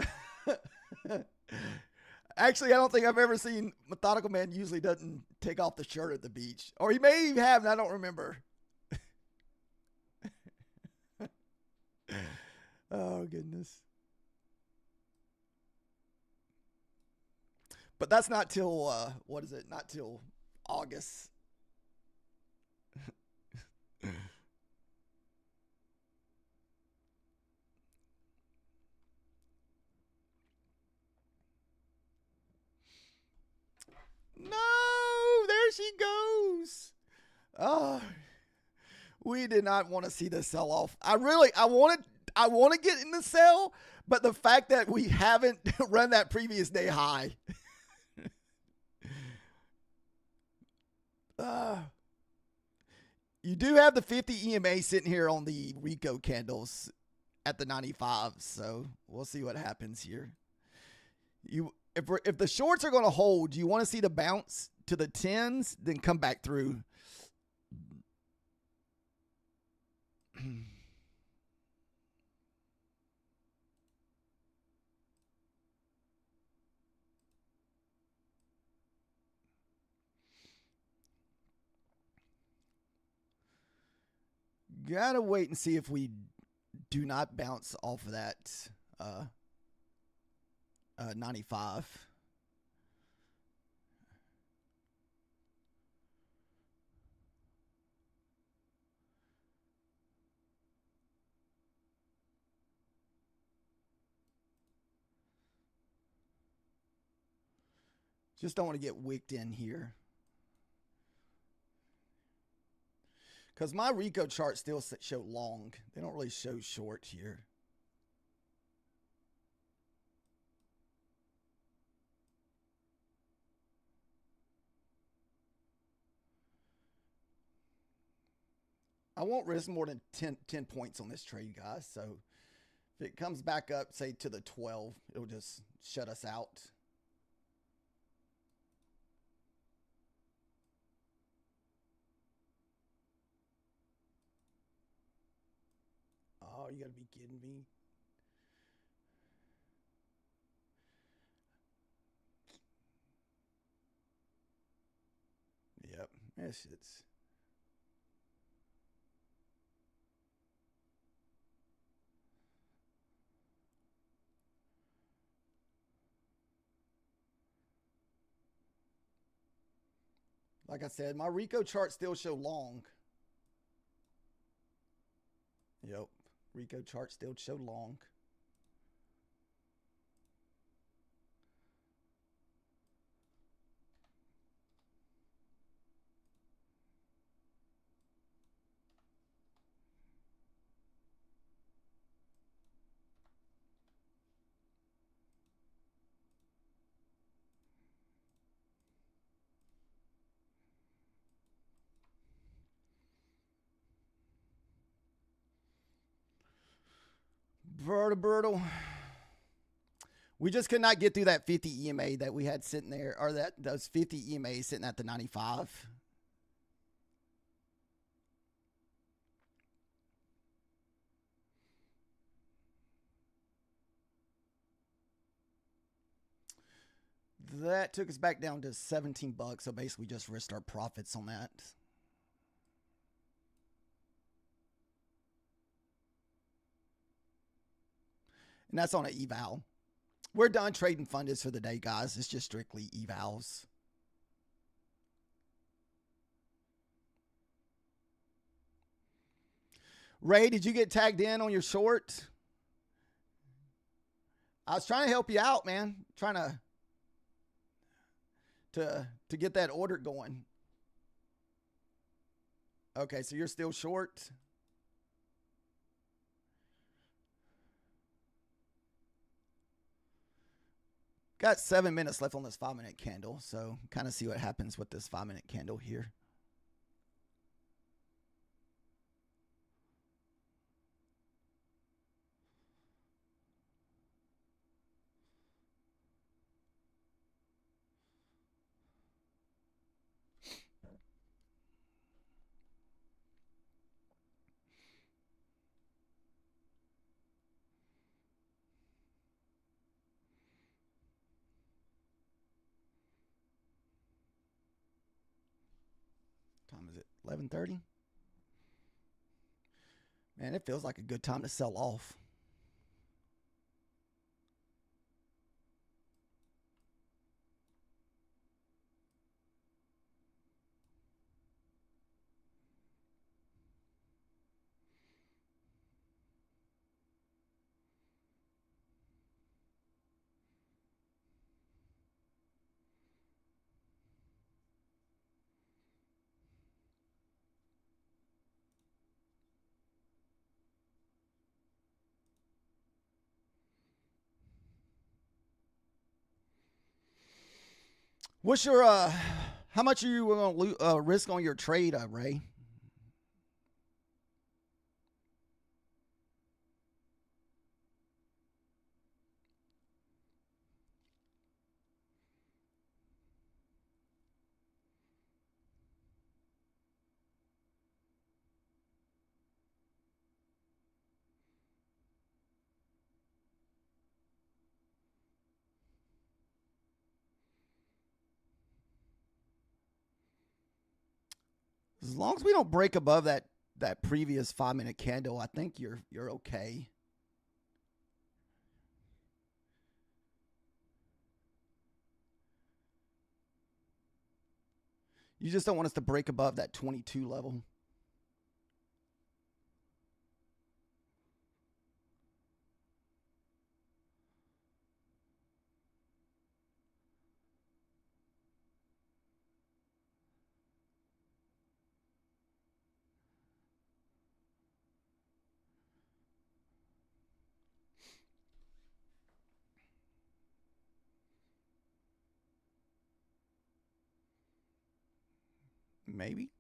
Actually, I don't think I've ever seen Methodical Man usually doesn't take off the shirt at the beach. Or he may have, and I don't remember. Oh, goodness. But that's not till, what is it? Not till August. No, there she goes. Oh, we did not want to see the sell off. I want to get in the sell, but the fact that we haven't run that previous day high. You do have the 50 EMA sitting here on the Rico candles. at the 95. So we'll see what happens here. If the shorts are going to hold, you want to see the bounce to the 10s, then come back through. Gotta wait and see if we do not bounce off of that 95. Just don't want to get wicked in here. Because my Rico charts still show long. They don't really show short here. I won't risk more than 10 points on this trade, guys. So if it comes back up, say, to the 12, it'll just shut us out. Oh, you got to be kidding me. Yep, that shit's... Like I said, my Rico chart still show long. Yep, Rico chart still show long. Vertibirtle. We just could not get through that 50 EMA that we had sitting there, or those 50 EMAs sitting at the 95. That took us back down to 17 bucks. So basically, just risked our profits on that. And that's on an eval. We're done trading funders for the day, guys. It's just strictly evals. Ray, did you get tagged in on your short? I was trying to help you out, man. Trying to get that order going. Okay, so you're still short. Got 7 minutes left on this 5-minute candle, so kind of see what happens with this 5-minute candle here. Time is it? 11:30. Man, it feels like a good time to sell off. What's your how much are you going to risk on your trade, Ray? As long as we don't break above that previous 5-minute candle, I think you're okay. You just don't want us to break above that 22 level. Maybe.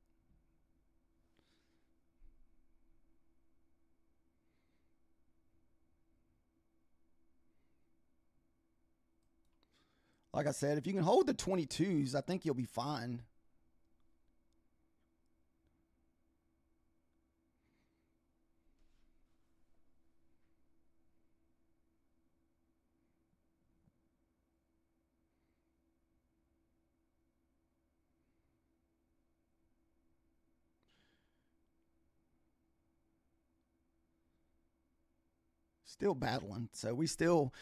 Like I said, if you can hold the 22s, I think you'll be fine. Still battling. So we still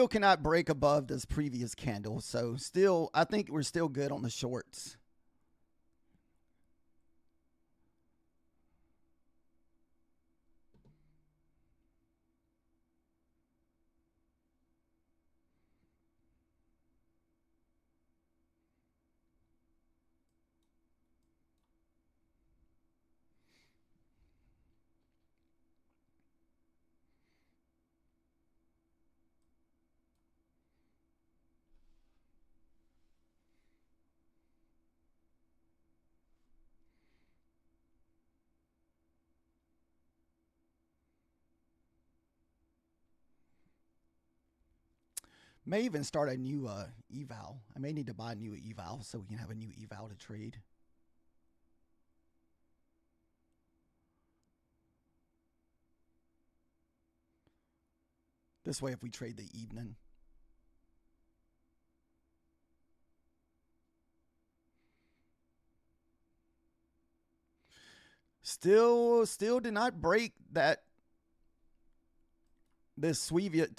cannot break above this previous candle. So still, I think we're still good on the shorts. May even start a new eval. I may need to buy a new eval so we can have a new eval to trade. This way, if we trade the evening. Still did not break this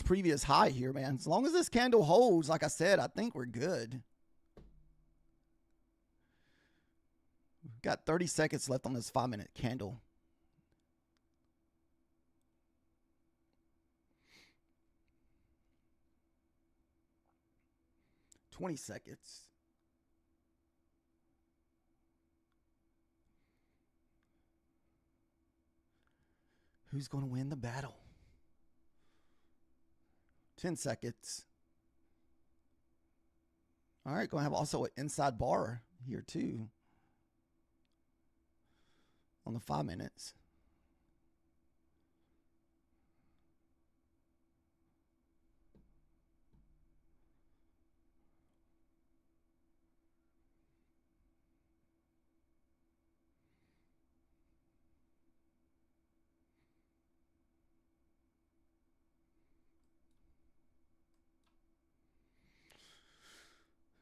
previous high here, man. As long as this candle holds, like I said, I think we're good. Got 30 seconds left on this 5-minute candle. $20 seconds. Who's going to win the battle? 10 seconds. All right, going to have also an inside bar here too on the 5 minutes.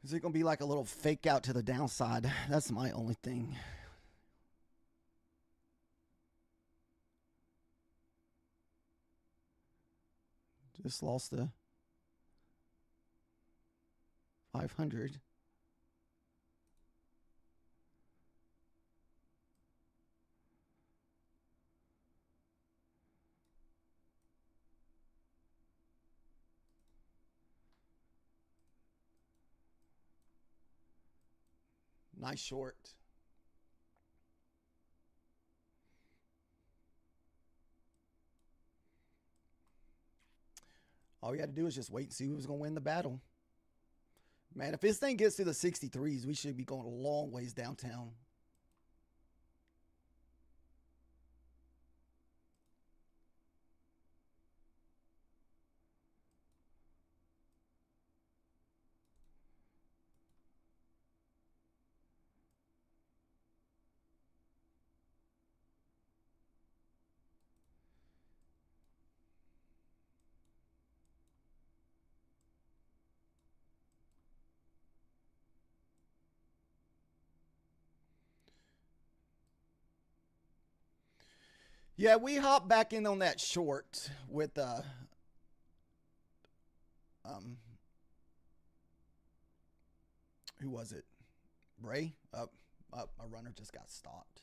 Is it going to be like a little fake out to the downside? That's my only thing. Just lost the 500. Nice short. All we had to do is just wait and see who was going to win the battle. Man, if this thing gets to the 63s, we should be going a long ways downtown. Yeah, we hopped back in on that short with um who was it? Ray? Up, a runner just got stopped.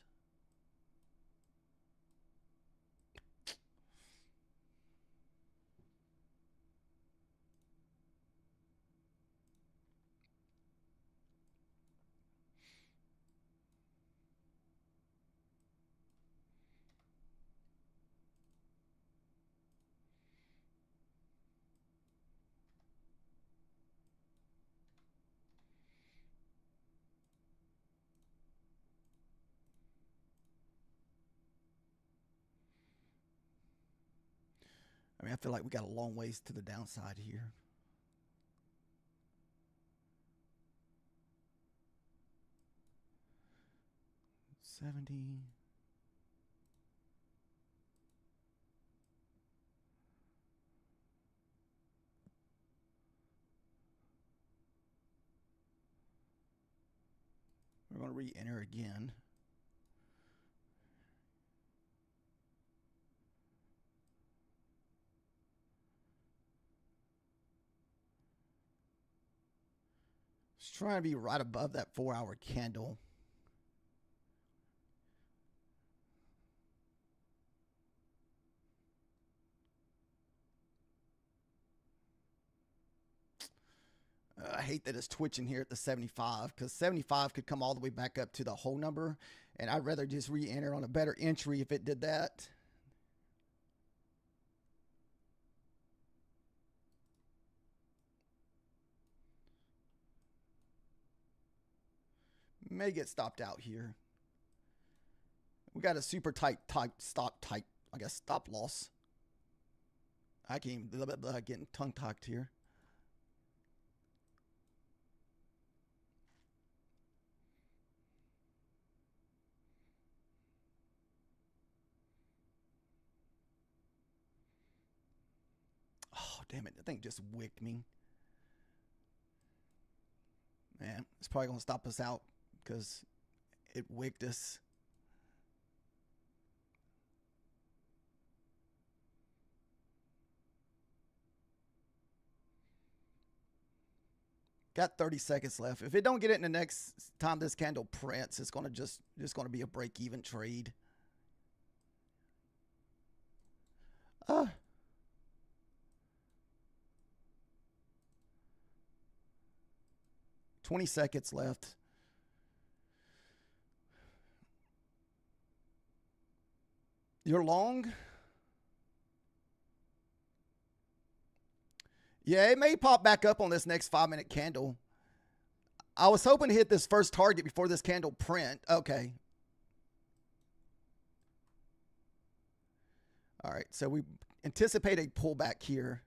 I mean, I feel like we got a long ways to the downside here. $70. We're going to re-enter again. Just trying to be right above that 4-hour candle. I hate that it's twitching here at the 75 because 75 could come all the way back up to the whole number, and I'd rather just re-enter on a better entry if it did that. May get stopped out here. We got a super tight stop loss. I can't even getting tongue talked here. Oh, damn it. The thing just wicked me. Man, it's probably going to stop us out because it wicked us. Got 30 seconds left. If it don't get it in the next time this candle prints, it's going to just going to be a break-even trade. 20 seconds left. You're long? Yeah, it may pop back up on this next 5-minute candle. I was hoping to hit this first target before this candle print. Okay. All right, so we anticipate a pullback here.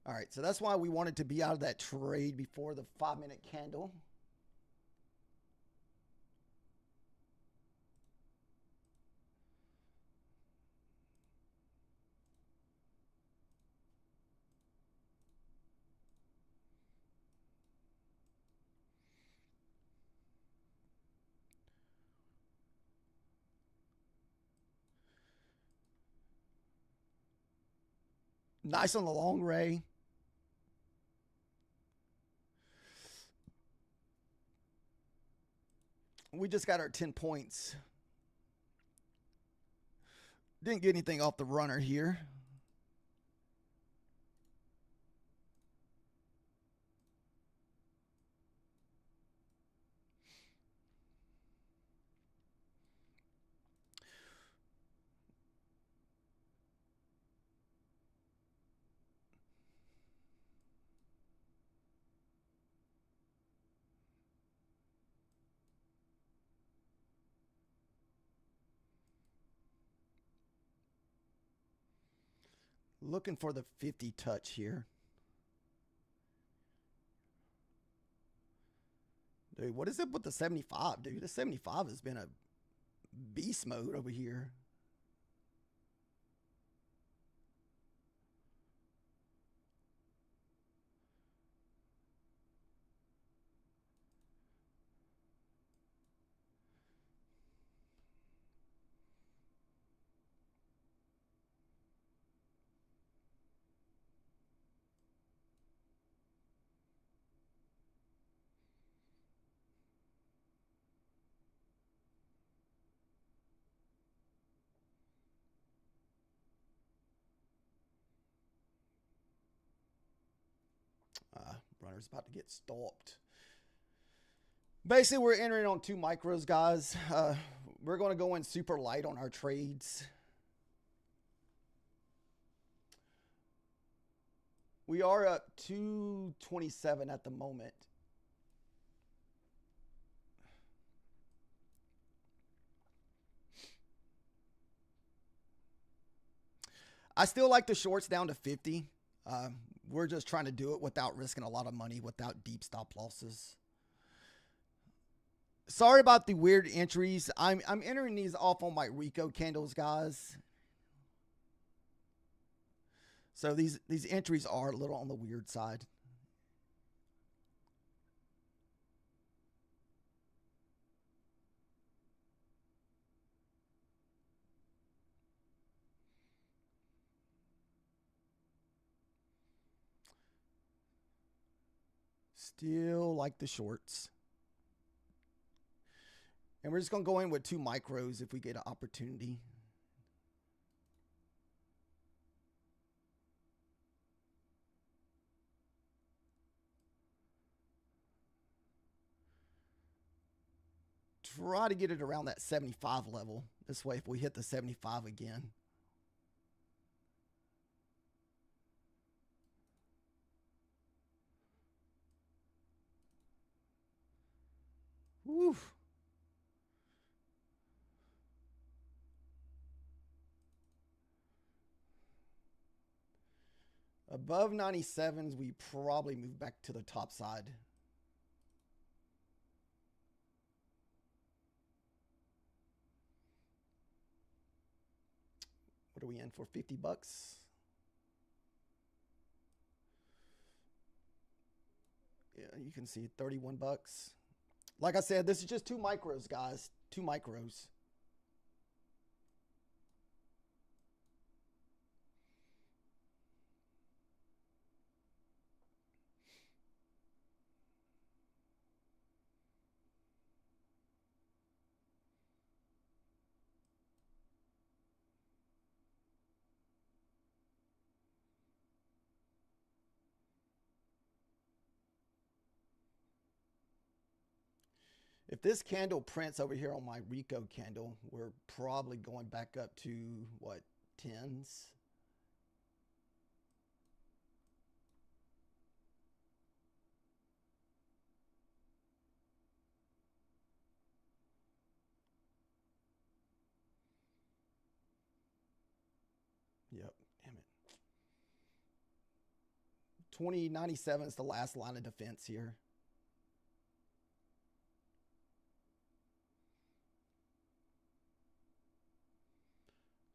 All right, so that's why we wanted to be out of that trade before the 5-minute candle. Nice on the long ray. We just got our 10 points. Didn't get anything off the runner here. Looking for the 50 touch here. Dude, what is it with the 75, dude? The 75 has been a beast mode over here. Runner's about to get stopped. Basically, we're entering on 2 micros, guys. We're going to go in super light on our trades. We are up 227 at the moment. I still like the shorts down to 50. We're just trying to do it without risking a lot of money, without deep stop losses. Sorry about the weird entries. I'm entering these off on my Rico candles, guys. So these entries are a little on the weird side. Still like the shorts. And we're just going to go in with 2 micros if we get an opportunity. Try to get it around that 75 level. This way, if we hit the 75 again. Woo. Above 97s, we probably move back to the top side. What are we in for? 50 bucks? Yeah, you can see 31 bucks. Like I said, this is just 2 micros, guys. 2 micros. If this candle prints over here on my Rico candle, we're probably going back up to, what, 10s? Yep, damn it. 2097 is the last line of defense here.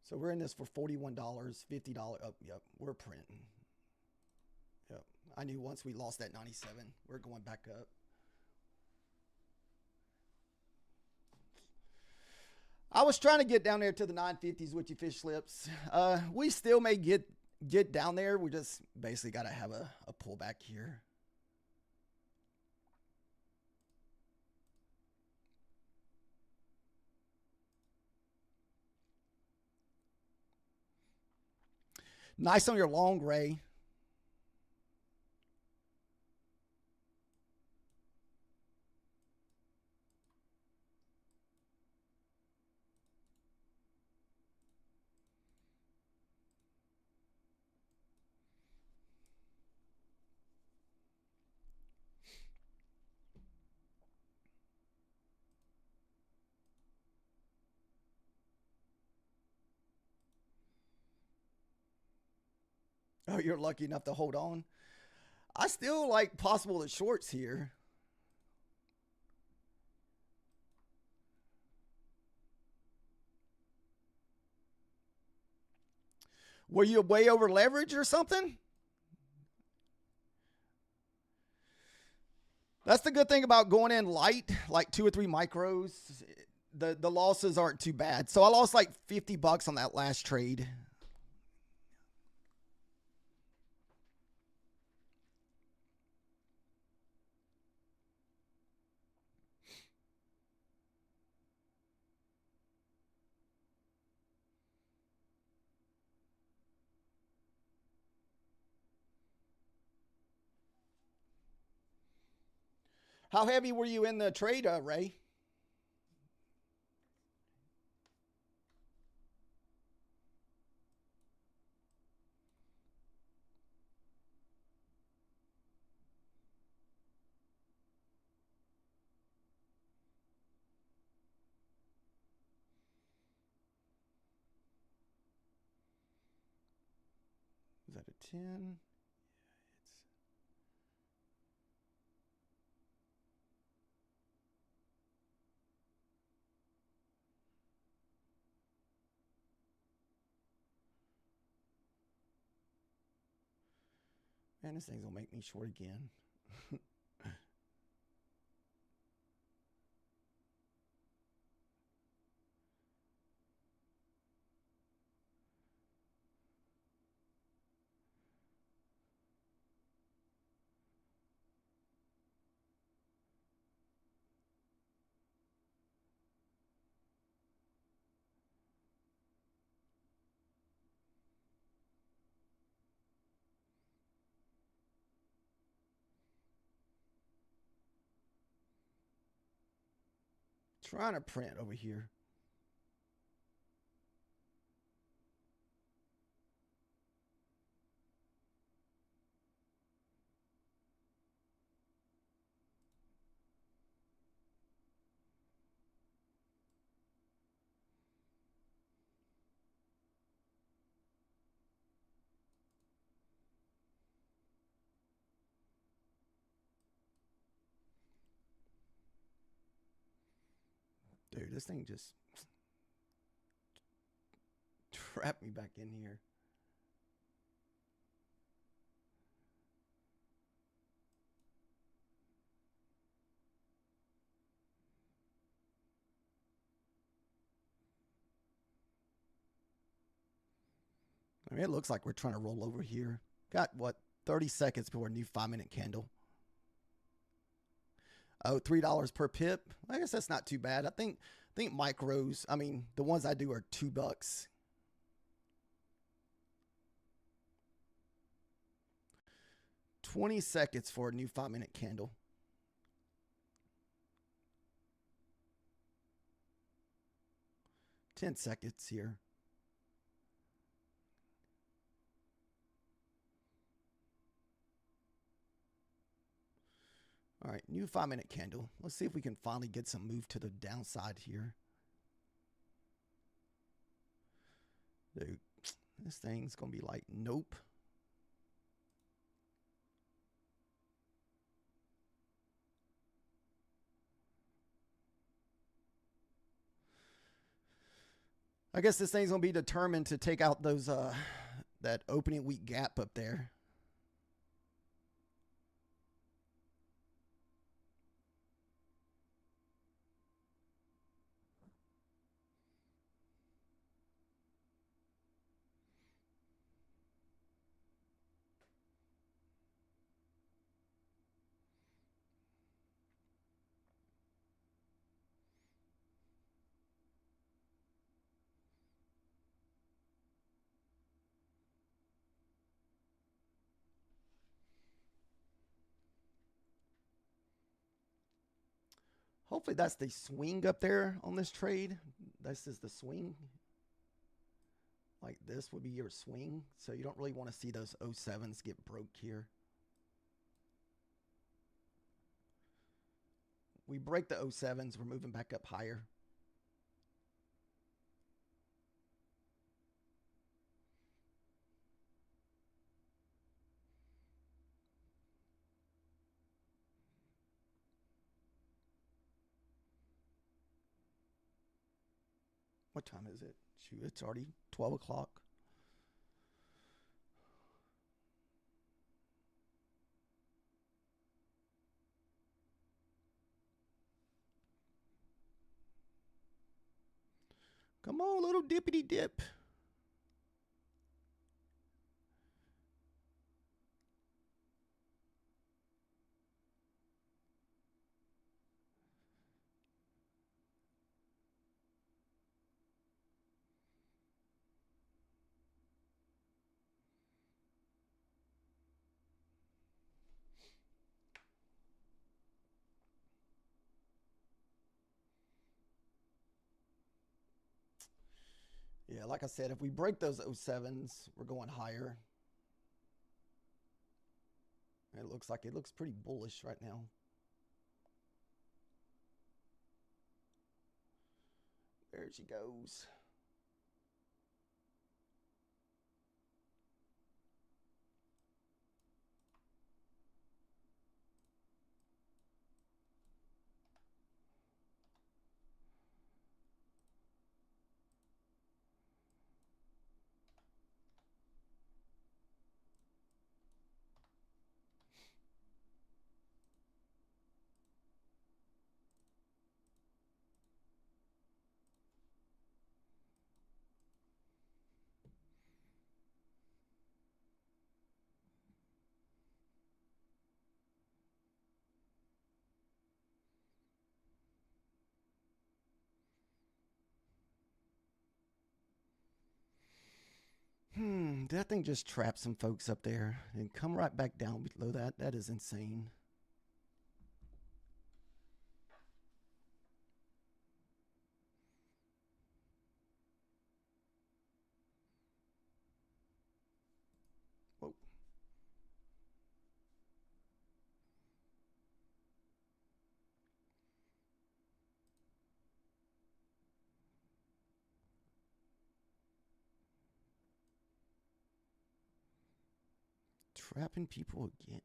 So we're in this for $41, $50. Oh, yep, we're printing. Yep, I knew once we lost that 97, we're going back up. I was trying to get down there to the 950s with your fish slips. We still may get down there. We just basically got to have a pullback here. Nice on your long, Ray. Oh, you're lucky enough to hold on. I still like possible the shorts here. Were you way over leverage or something? That's the good thing about going in light, like 2 or 3 micros. The losses aren't too bad. So I lost like 50 bucks on that last trade. How heavy were you in the trade, Ray? Is that a 10? Man, this thing's gonna make me short again. Trying to print over here. Dude, this thing just trapped me back in here. I mean, it looks like we're trying to roll over here. Got, what, 30 seconds before a new 5-minute candle. Oh, $3 per pip. I guess that's not too bad. I think micros, I mean, the ones I do are $2. 20 seconds for a new 5-minute candle. $10 seconds here. All right, new 5-minute candle. Let's see if we can finally get some move to the downside here. Dude, this thing's going to be like, nope. I guess this thing's going to be determined to take out those that opening week gap up there. Hopefully that's the swing up there on this trade. This is the swing. Like this would be your swing. So you don't really want to see those 07s get broke here. We break the 07s. We're moving back up higher. What time is it? Shoot, it's already 12 o'clock. Come on, little dippity dip. Yeah, like I said, if we break those 07s, we're going higher. It looks pretty bullish right now. There she goes. That thing just trapped some folks up there and come right back down below that. That is insane. Whoa. Trapping people again.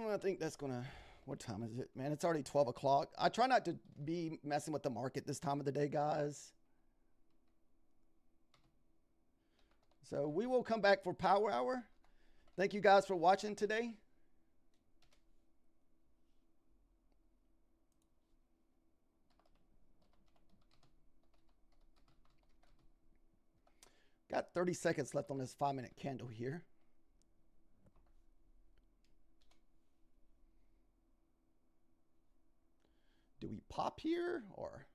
I think that's gonna. What time is it, man? It's already 12 o'clock. I try not to be messing with the market this time of the day, guys. So we will come back for Power Hour. Thank you guys for watching today. Got 30 seconds left on this 5-minute candle here. Do we pop here or?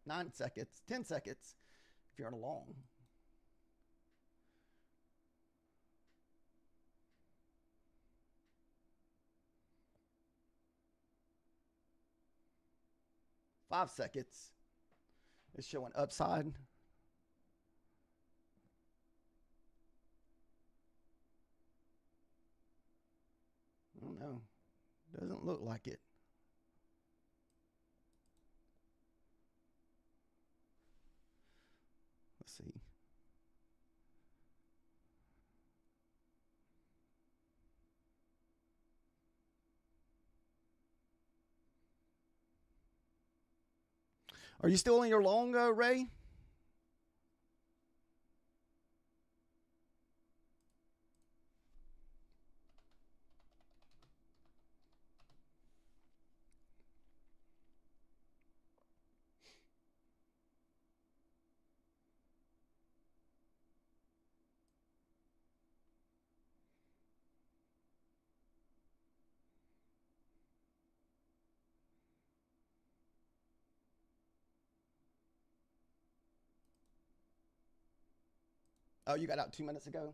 Nine seconds, 10 seconds if you're on a long. Five seconds. It's showing upside. I don't know. Doesn't look like it. Let's see. Are you still in your long, Ray? Oh, you got out 2 minutes ago?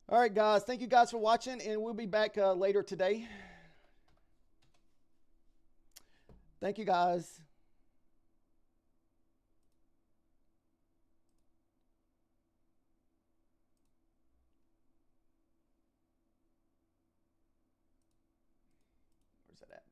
All right, guys. Thank you guys for watching, and we'll be back later today. Thank you, guys. Where's that at?